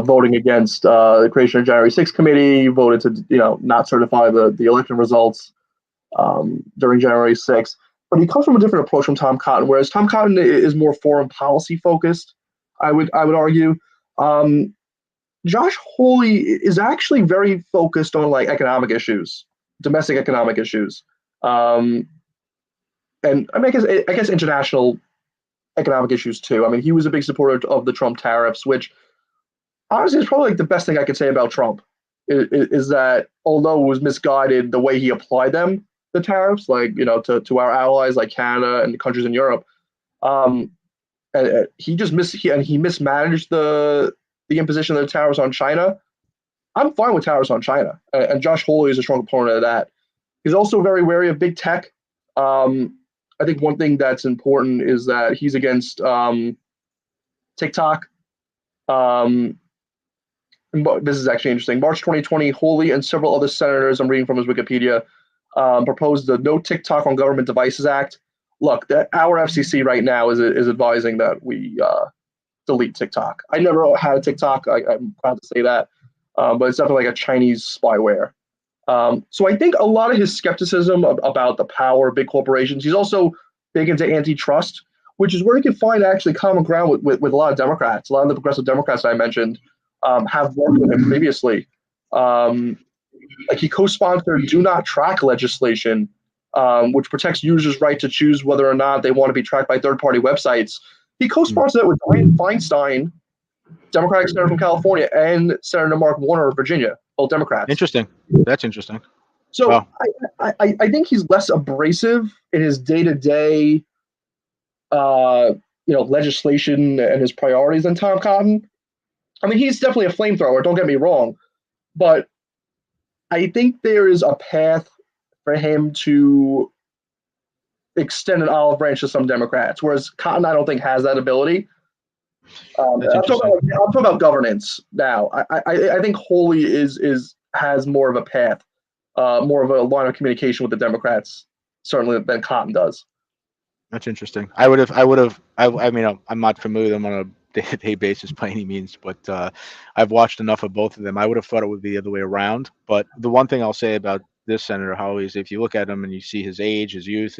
voting against the creation of January 6th committee. Voted to, not certify the election results during January 6th. But he comes from a different approach from Tom Cotton, whereas Tom Cotton is more foreign policy focused. I would argue. Josh Hawley is actually very focused on like economic issues, domestic economic issues. Um, and I mean, I guess international economic issues too. I mean, he was a big supporter of the Trump tariffs, which honestly is probably like the best thing I could say about Trump is that although it was misguided the way he applied them, the tariffs, like to our allies like Canada and the countries in Europe, um, and he mismanaged the imposition of the tariffs on China. I'm fine with tariffs on China, and Josh Hawley is a strong opponent of that. He's also very wary of big tech. Um, I think one thing that's important is that he's against TikTok. Um, this is actually interesting. March 2020, Hawley and several other senators, I'm reading from his Wikipedia, proposed the No TikTok on Government Devices Act. Look, our FCC right now is advising that we delete TikTok. I never had a TikTok. I'm proud to say that, but it's definitely like a Chinese spyware. So I think a lot of his skepticism about the power of big corporations. He's also big into antitrust, which is where he can find actually common ground with a lot of Democrats. A lot of the progressive Democrats I mentioned have worked with him previously. Like he co-sponsored "Do Not Track" legislation, which protects users' right to choose whether or not they want to be tracked by third-party websites. He co-sponsored that with Dianne Feinstein, Democratic senator from California, and Senator Mark Warner of Virginia, both Democrats. Interesting. That's interesting. So Wow. I think he's less abrasive in his day-to-day, legislation and his priorities than Tom Cotton. I mean, he's definitely a flamethrower. Don't get me wrong, but I think there is a path for him to extend an olive branch to some Democrats, whereas Cotton, I don't think, has that ability. I'm talking about governance now. I think Hawley has more of a path, more of a line of communication with the Democrats, certainly than Cotton does. That's interesting. I mean, I'm not familiar with them on a day-to-day basis by any means, but I've watched enough of both of them. I would have thought it would be the other way around. But the one thing I'll say about this Senator Hawley is if you look at him and you see his age, his youth,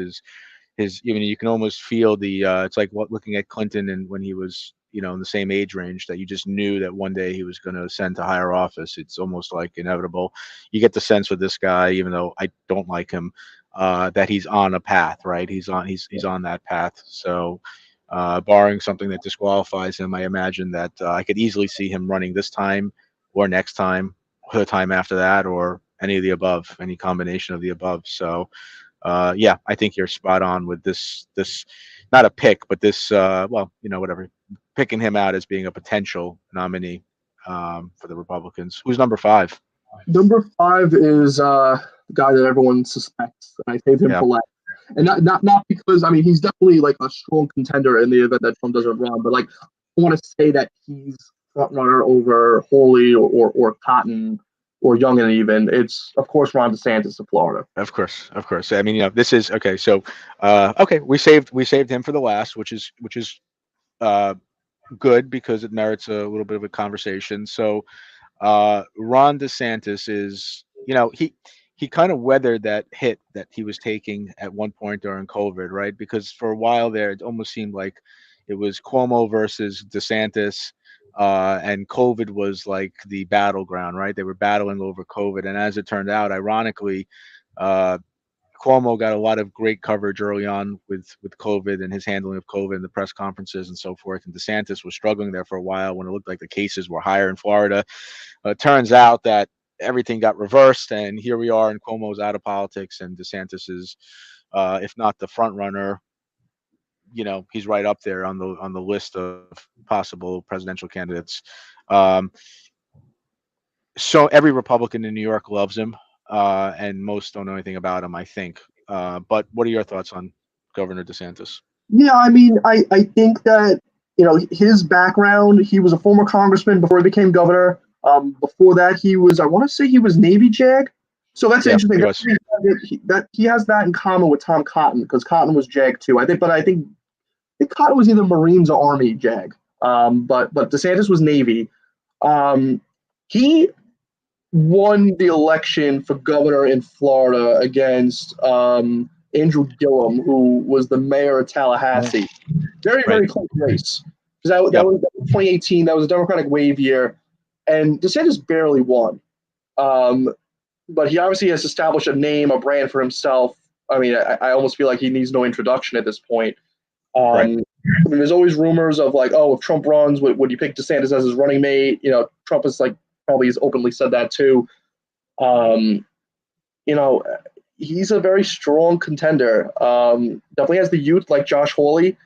you can almost feel it's like looking at Clinton and when he was, in the same age range, that you just knew that one day he was going to ascend to higher office. It's almost like inevitable. You get the sense with this guy, even though I don't like him, that he's on a path, right? He's on that path. So, barring something that disqualifies him, I imagine that I could easily see him running this time or next time or the time after that or any of the above, any combination of the above. So, yeah, I think you're spot on with this not a pick, but this whatever, picking him out as being a potential nominee for the Republicans. Who's number 5? Number 5 is the guy that everyone suspects, and I saved him for last. And not because, I mean, he's definitely like a strong contender in the event that Trump doesn't run, but like I want to say that he's front runner over Hawley or Cotton or Youngkin even. It's of course Ron DeSantis of Florida. Of course. I mean, this is okay. So, okay, we saved him for the last, which is good because it merits a little bit of a conversation. So, Ron DeSantis is, he kind of weathered that hit that he was taking at one point during COVID, right? Because for a while there, it almost seemed like it was Cuomo versus DeSantis. and COVID was like the battleground, right? They were battling over COVID, and as it turned out, ironically, Cuomo got a lot of great coverage early on with COVID and his handling of COVID and the press conferences and so forth. And DeSantis was struggling there for a while when it looked like the cases were higher in Florida. It turns out that everything got reversed, and here we are, and Cuomo's out of politics, and DeSantis is, if not the front runner, he's right up there on the list of possible presidential candidates. So every Republican in New York loves him, and most don't know anything about him, I think. But what are your thoughts on Governor DeSantis? Yeah, I mean, I think that, his background, he was a former congressman before he became governor. Before that, I want to say he was Navy JAG. So that's interesting. That he has that in common with Tom Cotton, because Cotton was JAG too. I think Cotton was either Marines or Army JAG. But DeSantis was Navy. He won the election for governor in Florida against Andrew Gillum, who was the mayor of Tallahassee. Very, very close race. That was 2018. That was a Democratic wave year. And DeSantis barely won. But he obviously has established a name, a brand for himself. I mean, I almost feel like he needs no introduction at this point. I mean, there's always rumors of like, oh, if Trump runs, would you pick DeSantis as his running mate? Trump is probably has openly said that too. He's a very strong contender. Definitely has the youth like Josh Hawley.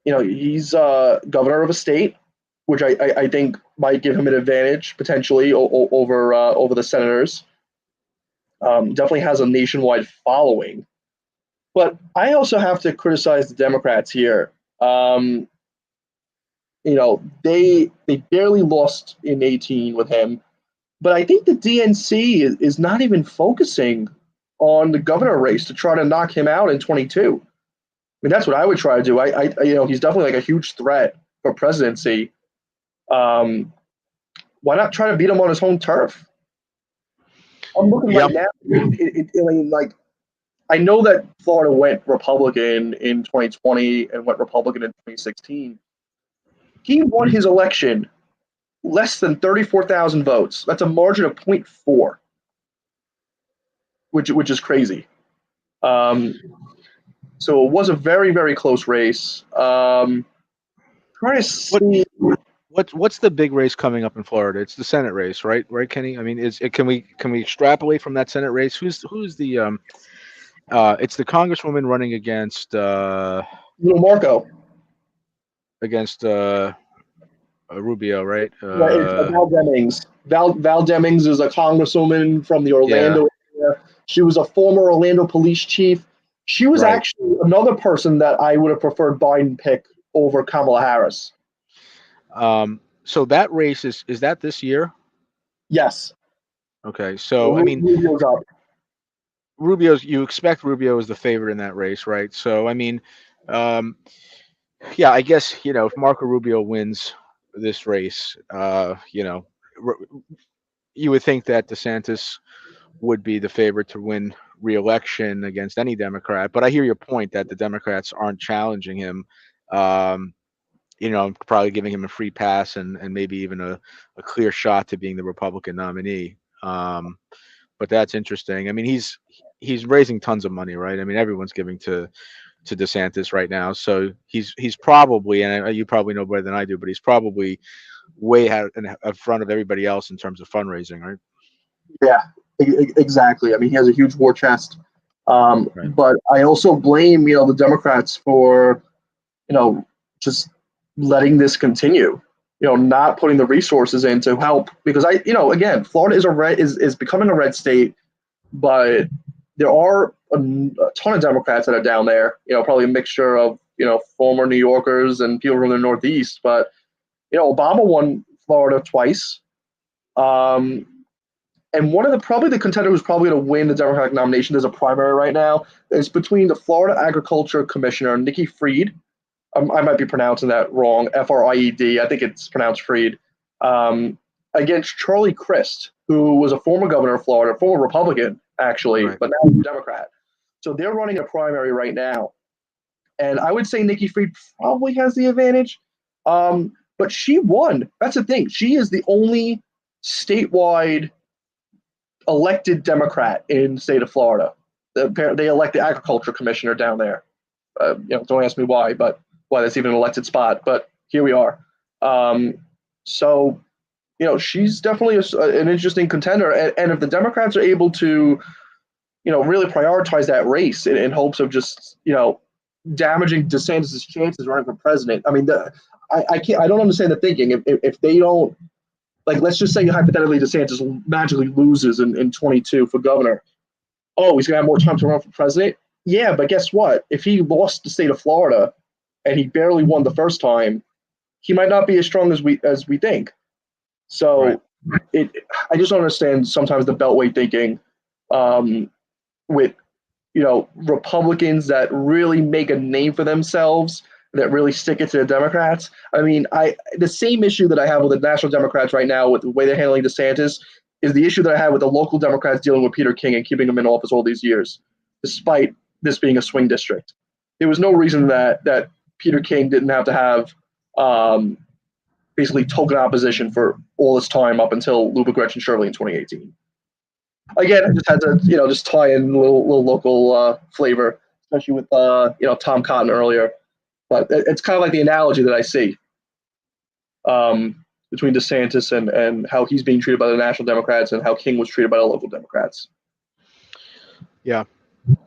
He's governor of a state, which I think might give him an advantage potentially over the senators. Definitely has a nationwide following. But I also have to criticize the Democrats here. They barely lost in 2018 with him. But I think the DNC is not even focusing on the governor race to try to knock him out in 2022. I mean, that's what I would try to do. He's definitely like a huge threat for presidency. Why not try to beat him on his home turf? I'm looking right now. I know that Florida went Republican in 2020 and went Republican in 2016. He won his election less than 34,000 votes. That's a margin of 0.4, which is crazy. So it was a very, very close race. Trying to see. What's the big race coming up in Florida? It's the Senate race, right? Right, Kenny? I mean, can we extrapolate from that Senate race? Who's the it's the Congresswoman running against Marco. Against Rubio, right? Val Demings. Val Demings is a congresswoman from the Orlando area. She was a former Orlando police chief. She was actually another person that I would have preferred Biden pick over Kamala Harris. So that race is that this year? Yes. Okay, so I mean, you expect Rubio is the favorite in that race, right? So I mean, I guess if Marco Rubio wins this race, you would think that DeSantis would be the favorite to win re-election against any Democrat. But I hear your point that the Democrats aren't challenging him. Probably giving him a free pass and maybe even a clear shot to being the Republican nominee. But that's interesting. I mean, he's raising tons of money, right? I mean, everyone's giving to DeSantis right now. So he's probably, and you probably know better than I do, but he's probably way out in front of everybody else in terms of fundraising, right? Yeah, exactly. I mean, he has a huge war chest. But I also blame, the Democrats for, just letting this continue, not putting the resources in to help, because again, Florida is becoming a red state, but there are a ton of Democrats that are down there, probably a mixture of, former New Yorkers and people from the Northeast, but, Obama won Florida twice. And one of the contender who's probably going to win the Democratic nomination, there's a primary right now, is between the Florida Agriculture Commissioner, Nikki Fried. I might be pronouncing that wrong, Fried. I think it's pronounced Fried. Against Charlie Crist, who was a former governor of Florida, former Republican, actually, but now he's a Democrat. So they're running a primary right now. And I would say Nikki Fried probably has the advantage. But she won. That's the thing. She is the only statewide elected Democrat in the state of Florida. They elect the agriculture commissioner down there. Don't ask me why, but why that's even an elected spot. But here we are. So, she's definitely an interesting contender. And if the Democrats are able to, really prioritize that race in hopes of just, damaging DeSantis' chances running for president. I mean, I don't understand the thinking. If they don't, like, let's just say hypothetically DeSantis magically loses in 22 for governor. Oh, he's gonna have more time to run for president. Yeah, but guess what? If he lost the state of Florida and he barely won the first time, he might not be as strong as we think. So right. I just don't understand sometimes the Beltway thinking with Republicans that really make a name for themselves, that really stick it to the Democrats. I mean, the same issue that I have with the national Democrats right now with the way they're handling DeSantis is the issue that I had with the local Democrats dealing with Peter King and keeping him in office all these years, despite this being a swing district. There was no reason that Peter King didn't have to have basically token opposition for all this time up until Luba Gretchen Shirley in 2018. Again, I just had to, just tie in a little local flavor, especially with, Tom Cotton earlier. But it's kind of like the analogy that I see between DeSantis and how he's being treated by the national Democrats and how King was treated by the local Democrats. Yeah.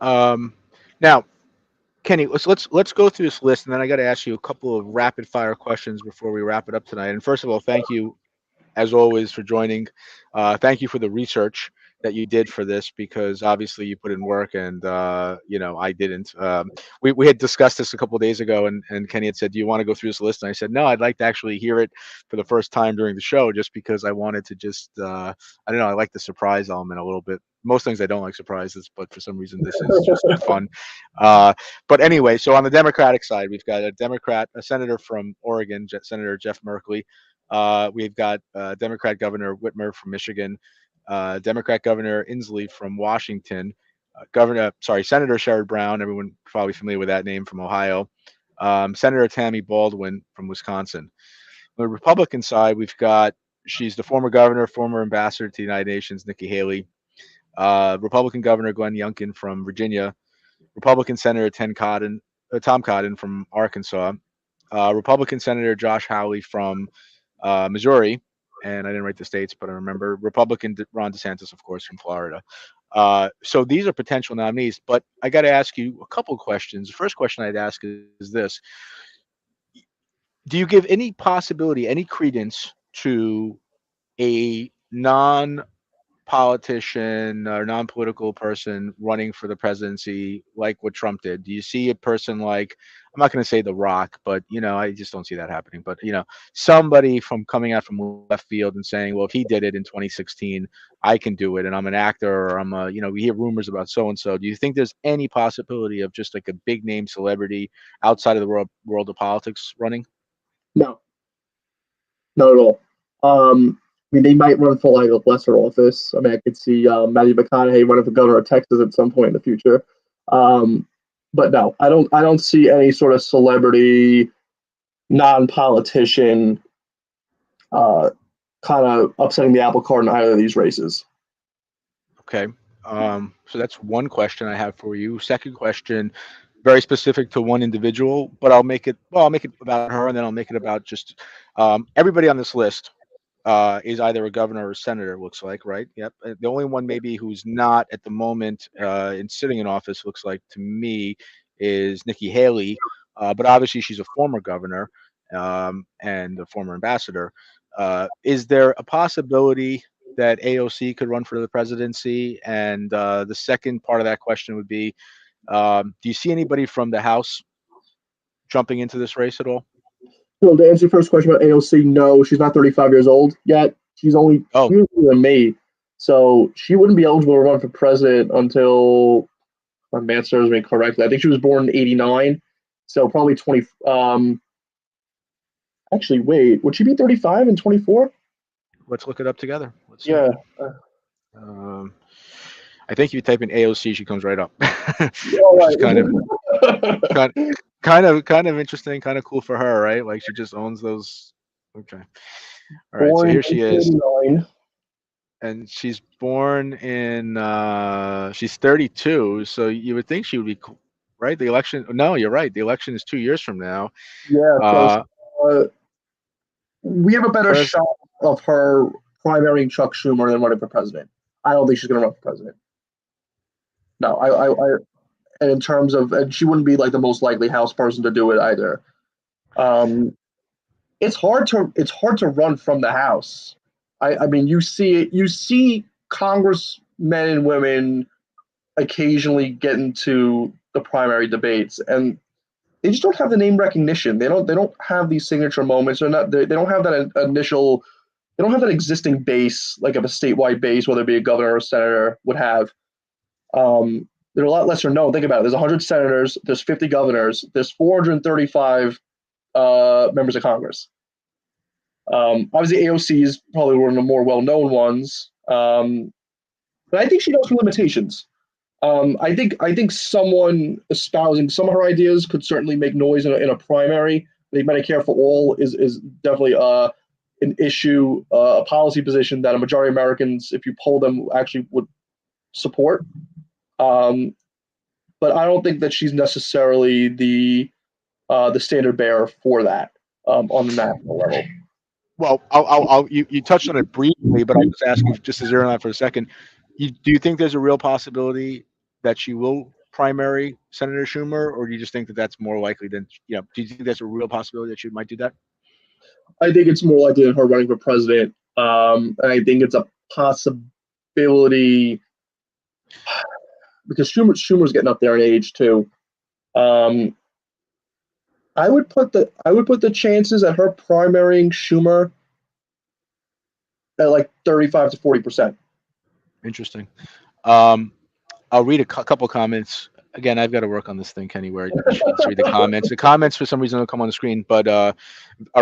Now, Kenny, let's go through this list, and then I got to ask you a couple of rapid fire questions before we wrap it up tonight. And first of all, thank you, as always, for joining. Thank you for the research that you did for this, because obviously you put in work and I didn't. We had discussed this a couple of days ago, and Kenny had said, do you want to go through this list? And I said, no, I'd like to actually hear it for the first time during the show, just because I wanted to just I don't know, I like the surprise element a little bit. Most things I don't like surprises, but for some reason this is just fun. But anyway, so on the Democratic side, we've got a senator from Oregon, Senator Jeff Merkley. We've got Democrat Governor Whitmer from Michigan, Democrat Governor Inslee from Washington, Senator Sherrod Brown, everyone probably familiar with that name, from Ohio, Senator Tammy Baldwin from Wisconsin. On the Republican side, we've got, she's the former governor, former ambassador to the United Nations, Nikki Haley, Republican Governor Glenn Youngkin from Virginia, Republican Senator Tom Cotton from Arkansas, Republican Senator Josh Hawley from Missouri, and I didn't write the states, but I remember Republican Ron DeSantis, of course, from Florida. So these are potential nominees, but I got to ask you a couple of questions. The first question I'd ask is this: do you give any possibility, any credence to a non-politician or non-political person running for the presidency like what Trump did? Do you see a person like, I'm not going to say The Rock, but I just don't see that happening, but somebody coming out from left field and saying, well, if he did it in 2016, I can do it, and I'm an actor, or I'm a, we hear rumors about so and so. Do you think there's any possibility of just like a big name celebrity outside of the world of politics running? No, not at all. I mean, they might run for like a lesser office. I mean, I could see Matthew McConaughey running for governor of Texas at some point in the future. But no, I don't see any sort of celebrity, non-politician, kind of upsetting the apple cart in either of these races. Okay. So that's one question I have for you. Second question, very specific to one individual, but I'll make it about her, and then I'll make it about just everybody on this list. Is either a governor or a senator, looks like, right? Yep. The only one maybe who's not at the moment in sitting in office, looks like to me, is Nikki Haley. But obviously she's a former governor and a former ambassador. Is there a possibility that AOC could run for the presidency? And the second part of that question would be, do you see anybody from the House jumping into this race at all? So to answer your first question about AOC, no, she's not 35 years old yet. She's only younger than me. So she wouldn't be eligible to run for president until, my math serves me correctly, I think she was born in 89. So probably 20. Actually, wait, would she be 35 and 24? Let's look it up together. Let's see. Yeah. I think if you type in AOC, she comes right up, All which is right. kind of interesting, kind of cool for her, right? Like she just owns those. Okay, all right. So Born here she in is, 1989. and she's born in. She's 32, so you would think she would be right. The election. No, you're right. The election is 2 years from now. Yeah, so Uh, uh, we have a better pres- shot of her primarying Chuck Schumer than running for president. I don't think she's going to run for president. No, and in terms of, and she wouldn't be like the most likely House person to do it either. Um, it's hard to run from the House. I mean, you see congressmen and women occasionally get into the primary debates, and they just don't have the name recognition. They don't have these signature moments. They don't have that initial. They don't have that existing base like of a statewide base, whether it be a governor or a senator would have. They're a lot lesser known. Think about it. There's 100 senators. There's 50 governors. There's 435 members of Congress. Obviously, AOC is probably one of the more well-known ones, but I think she knows her limitations. I think someone espousing some of her ideas could certainly make noise in a primary. I think Medicare for all is definitely an issue, a policy position that a majority of Americans, if you poll them, actually would support. Um, but I don't think that she's necessarily the standard bearer for that on the national level. well, you touched on it briefly, but I'll just ask you just to zero in on for a second. Do you think there's a real possibility that she will primary Senator Schumer, or do you just think that that's more likely than do you think there's a real possibility that she might do that? I think it's more likely than her running for president. And I think it's a possibility because Schumer's getting up there in age too. I would put the chances at her primarying Schumer at like 35 to 40%. Interesting. I'll read a couple comments. Again, I've got to work on this thing, Kenny, where let's read the comments. The comments, for some reason, don't come on the screen. But our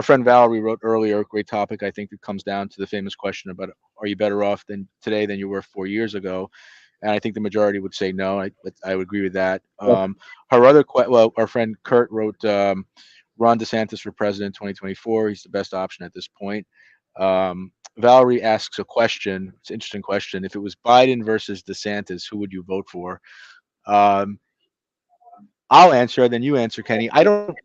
friend Valerie wrote earlier, great topic. I think it comes down to the famous question about, are you better off today than you were 4 years ago? And I think the majority would say no. I would agree with that. Our friend Kurt wrote, Ron DeSantis for president 2024. He's the best option at this point. Valerie asks a question. It's an interesting question. If it was Biden versus DeSantis, who would you vote for? I'll answer, then you answer, Kenny. I don't,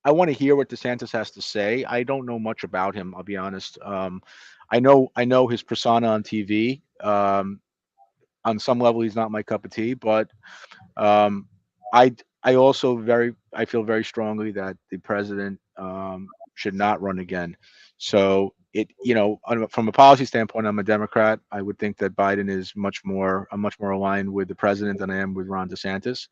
I want to hear what DeSantis has to say. I don't know much about him, I'll be honest. I know his persona on TV. On some level, he's not my cup of tea, but I feel very strongly that the president should not run again. So from a policy standpoint, I'm a Democrat. I would think that Biden is I'm much more aligned with the president than I am with Ron DeSantis.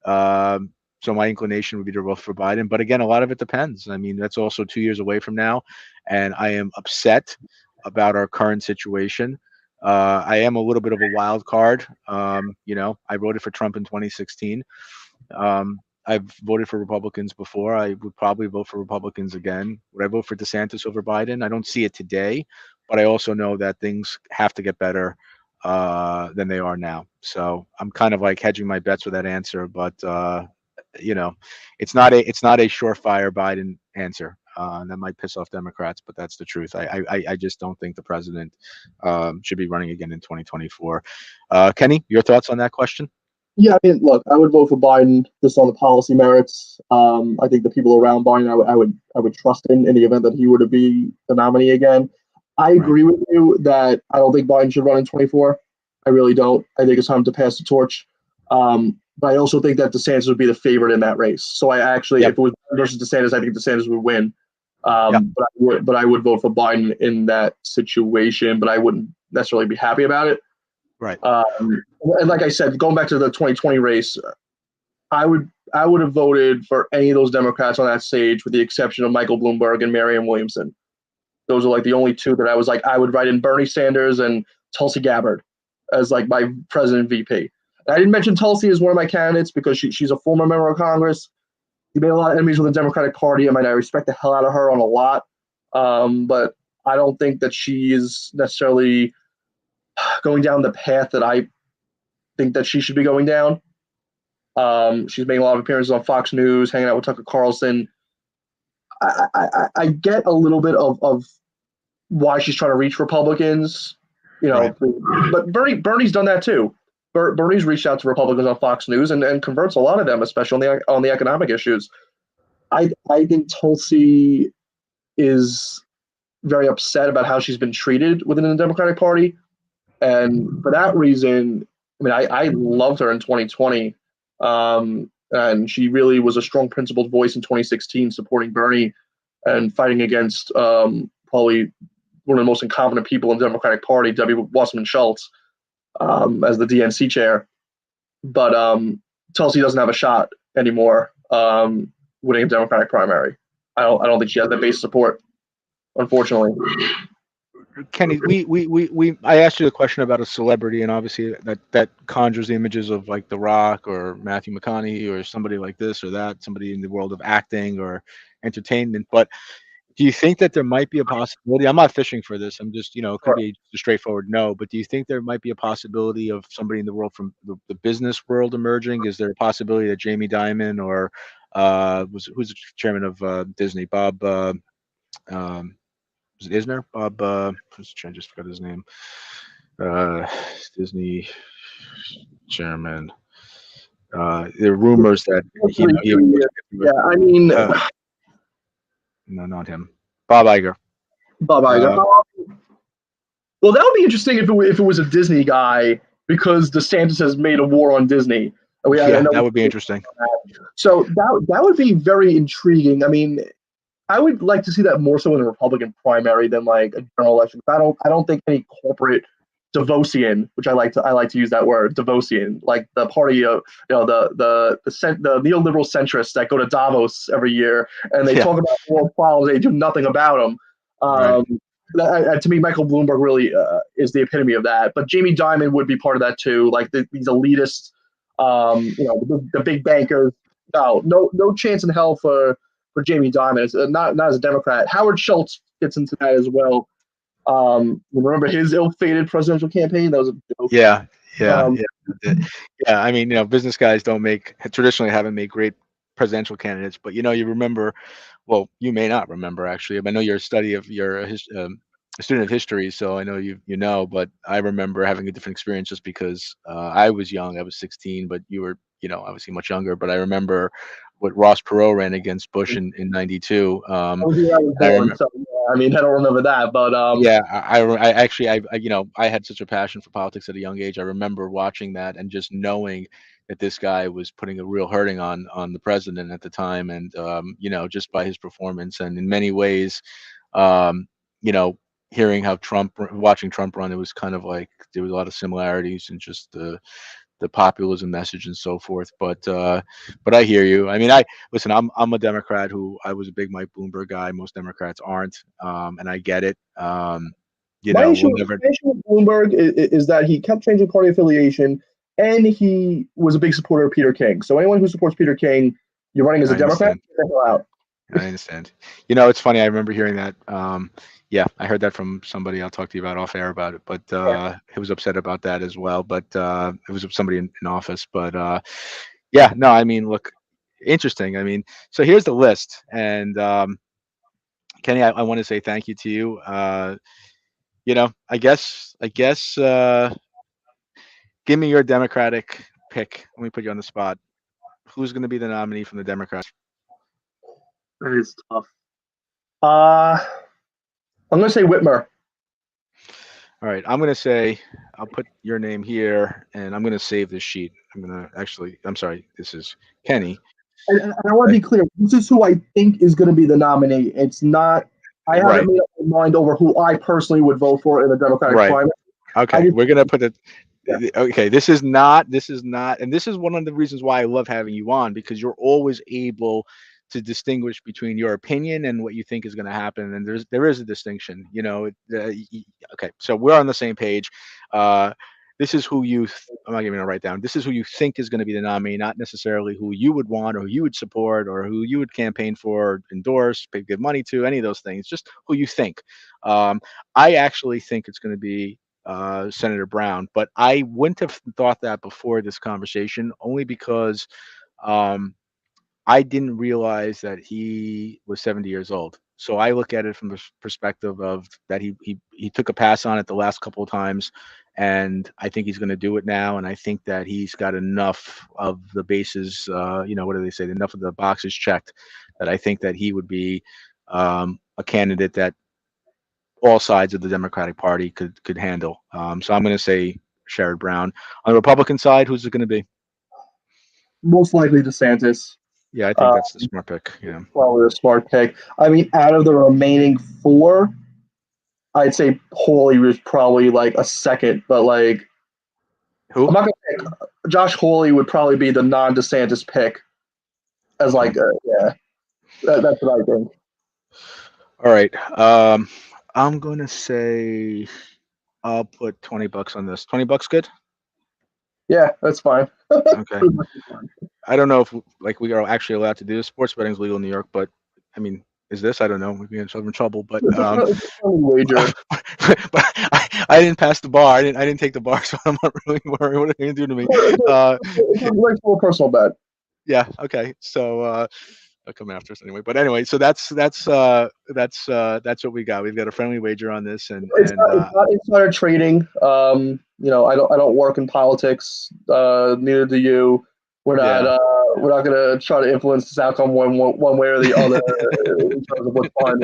So my inclination would be to vote for Biden. But again, a lot of it depends. I mean, that's also 2 years away from now. And I am upset about our current situation. I am a little bit of a wild card. I voted for Trump in 2016. I've voted for Republicans before. I would probably vote for Republicans again. Would I vote for DeSantis over Biden? I don't see it today, but I also know that things have to get better than they are now. So I'm kind of like hedging my bets with that answer, but it's not a surefire Biden answer. That might piss off Democrats, but that's the truth. I just don't think the president should be running again in 2024. Kenny, your thoughts on that question? Yeah, I mean, look, I would vote for Biden just on the policy merits. I think the people around Biden, I would trust in the event that he were to be the nominee again. I agree with you that I don't think Biden should run in 24. I really don't. I think it's time to pass the torch. But I also think that DeSantis would be the favorite in that race. So I actually, if it was versus DeSantis, I think DeSantis would win. But I would vote for Biden in that situation, but I wouldn't necessarily be happy about it. Right. And like I said, going back to the 2020 race, I would have voted for any of those Democrats on that stage, with the exception of Michael Bloomberg and Marianne Williamson. Those are like the only two that I was like, I would write in Bernie Sanders and Tulsi Gabbard as like my president VP. And I didn't mention Tulsi as one of my candidates because she's a former member of Congress. She made a lot of enemies with the Democratic Party. I mean, I respect the hell out of her on a lot. But I don't think that she is necessarily going down the path that I think that she should be going down. She's making a lot of appearances on Fox News, hanging out with Tucker Carlson. I get a little bit of why she's trying to reach Republicans, Right. but Bernie's done that too. Bernie's reached out to Republicans on Fox News and converts a lot of them, especially on the economic issues. I think Tulsi is very upset about how she's been treated within the Democratic Party, and for that reason, I mean, I loved her in 2020, and she really was a strong principled voice in 2016, supporting Bernie and fighting against probably one of the most incompetent people in the Democratic Party, Debbie Wasserman Schultz, as the DNC chair. But Tulsi doesn't have a shot anymore winning a Democratic primary. I don't think she has that base support, unfortunately. Kenny, I asked you the question about a celebrity, and obviously that conjures the images of like The Rock or Matthew McConaughey or somebody like this or that, somebody in the world of acting or entertainment. But do you think that there might be a possibility? I'm not fishing for this. I'm just, it could be a straightforward no. But do you think there might be a possibility of somebody in the world from the business world emerging? Is there a possibility that Jamie Dimon or who's the chairman of Disney, Bob? Was it Isner? Bob, I just forgot his name. Disney chairman. There are rumors that I mean, no, not him. Bob Iger. Bob Iger. Well, that would be interesting if it was a Disney guy, because DeSantis has made a war on Disney. That would be interesting. So that would be very intriguing. I mean, I would like to see that more so in a Republican primary than like a general election. I don't think any corporate Davosian, which I like to use that word, Davosian, like the party of the neoliberal centrists that go to Davos every year and they talk about world problems, they do nothing about them. To me, Michael Bloomberg really is the epitome of that. But Jamie Dimon would be part of that too, like these elitists, the big bankers. No chance in hell for Jamie Dimon. It's not as a Democrat. Howard Schultz fits into that as well. Remember his ill-fated presidential campaign? That was a joke. Yeah. I mean, business guys traditionally haven't made great presidential candidates, but you remember. Well, you may not remember actually. I know you're a student of history, so I know you know. But I remember having a different experience just because I was young. I was 16, but you were, obviously much younger. But I remember what Ross Perot ran against Bush in '92. I mean, I don't remember that, but I actually I had such a passion for politics at a young age. I remember watching that and just knowing that this guy was putting a real hurting on the president at the time, and just by his performance, and in many ways, hearing how watching Trump run, it was kind of like there was a lot of similarities in just the populism message and so forth. But I hear you. I mean, listen. I'm a Democrat who I was a big Mike Bloomberg guy. Most Democrats aren't, and I get it. My issue with Bloomberg is that he kept changing party affiliation, and he was a big supporter of Peter King. So anyone who supports Peter King, you're running as a Democrat, get the hell out. I understand. It's funny. I remember hearing that. I heard that from somebody I'll talk to you about off air about it, but he was upset about that as well. But it was somebody in office. But no, I mean, look, interesting. I mean, so here's the list, and Kenny, I want to say thank you to you. I guess, give me your Democratic pick. Let me put you on the spot. Who's going to be the nominee from the Democrats? That is tough. I'm going to say Whitmer. All right. I'm going to say, I'll put your name here, and I'm going to save this sheet. I'm sorry. This is Kenny. And I want to be clear. This is who I think is going to be the nominee. It's not, I haven't made up my mind over who I personally would vote for in the Democratic primary. Okay. We're going to put it. Okay. This is not, and this is one of the reasons why I love having you on, because you're always able to distinguish between your opinion and what you think is going to happen, and there is a distinction. Okay, so we're on the same page. This is who I'm not giving a write down. This is who you think is going to be the nominee, not necessarily who you would want or who you would support or who you would campaign for, endorse, give money to, any of those things. Just who you think. I actually think it's going to be Senator Brown, but I wouldn't have thought that before this conversation, only because um, I didn't realize that he was 70 years old. So I look at it from the perspective of that he took a pass on it the last couple of times, and I think he's going to do it now. And I think that he's got enough of the bases, what do they say? Enough of the boxes checked, that I think that he would be a candidate that all sides of the Democratic Party could handle. So I'm going to say Sherrod Brown. On the Republican side, who's it going to be? Most likely DeSantis. Yeah, I think that's the smart pick. Yeah. Probably a smart pick. I mean, out of the remaining four, I'd say Hawley was probably like a second, but like Who? I'm not gonna pick Josh Hawley would probably be the non-DeSantis pick as like that's what I think. All right. I'm gonna say I'll put $20 on this. $20 good? Yeah, that's fine. Okay. I don't know if like we are actually allowed to do this. Sports betting is legal in New York, but I mean, is this? I don't know. We'd be in trouble. But wager. but I didn't pass the bar. I didn't take the bar, so I'm not really worried what are they gonna do to me. It's like a personal bet. Yeah. Okay. So they'll come after us anyway. But anyway, so that's what we got. We've got a friendly wager on this, and It's not insider trading. I don't work in politics. Neither do you. We're not gonna try to influence this outcome one way or the other in terms of what's fine.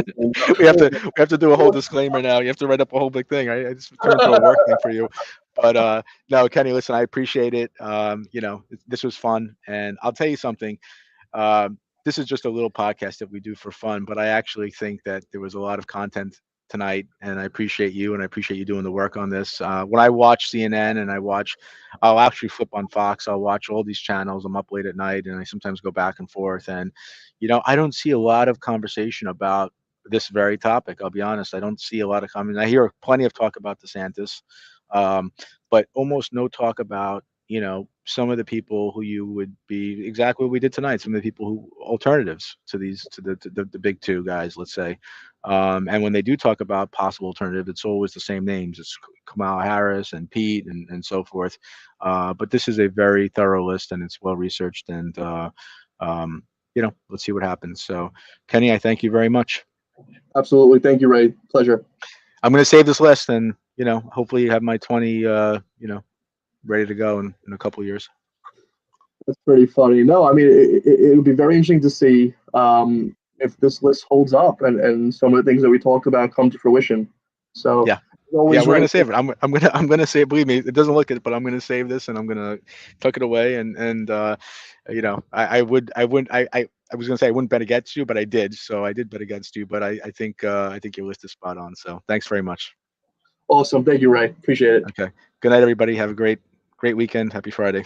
we have to do a whole disclaimer now. You have to write up a whole big thing. Right? It's turned into a work thing for you. But no, Kenny, listen, I appreciate it. This was fun, and I'll tell you something. This is just a little podcast that we do for fun, but I actually think that there was a lot of content tonight, and I appreciate you, and I appreciate you doing the work on this. When I watch CNN and I'll actually flip on Fox. I'll watch all these channels. I'm up late at night, and I sometimes go back and forth, and I don't see a lot of conversation about this very topic. I'll be honest. I don't see a lot of comment. I hear plenty of talk about DeSantis, but almost no talk about some of the people who you would be exactly what we did tonight. Some of the people who alternatives to the big two guys, let's say. And when they do talk about possible alternative, it's always the same names. It's Kamala Harris and Pete and so forth. But this is a very thorough list, and it's well researched. And let's see what happens. So, Kenny, I thank you very much. Absolutely, thank you, Ray. Pleasure. I'm going to save this list, and hopefully you have my 20. Ready to go in a couple of years. That's pretty funny. No, I mean, it'll be very interesting to see if this list holds up and some of the things that we talked about come to fruition. So yeah, we're gonna save it. I'm gonna save. Believe me, it doesn't look it, but I'm gonna save this and I'm gonna tuck it away. And I was gonna say I wouldn't bet against you, but I did. So I did bet against you. But I think your list is spot on. So thanks very much. Awesome. Thank you, Ray. Appreciate it. Okay. Good night, everybody. Have a great weekend. Happy Friday.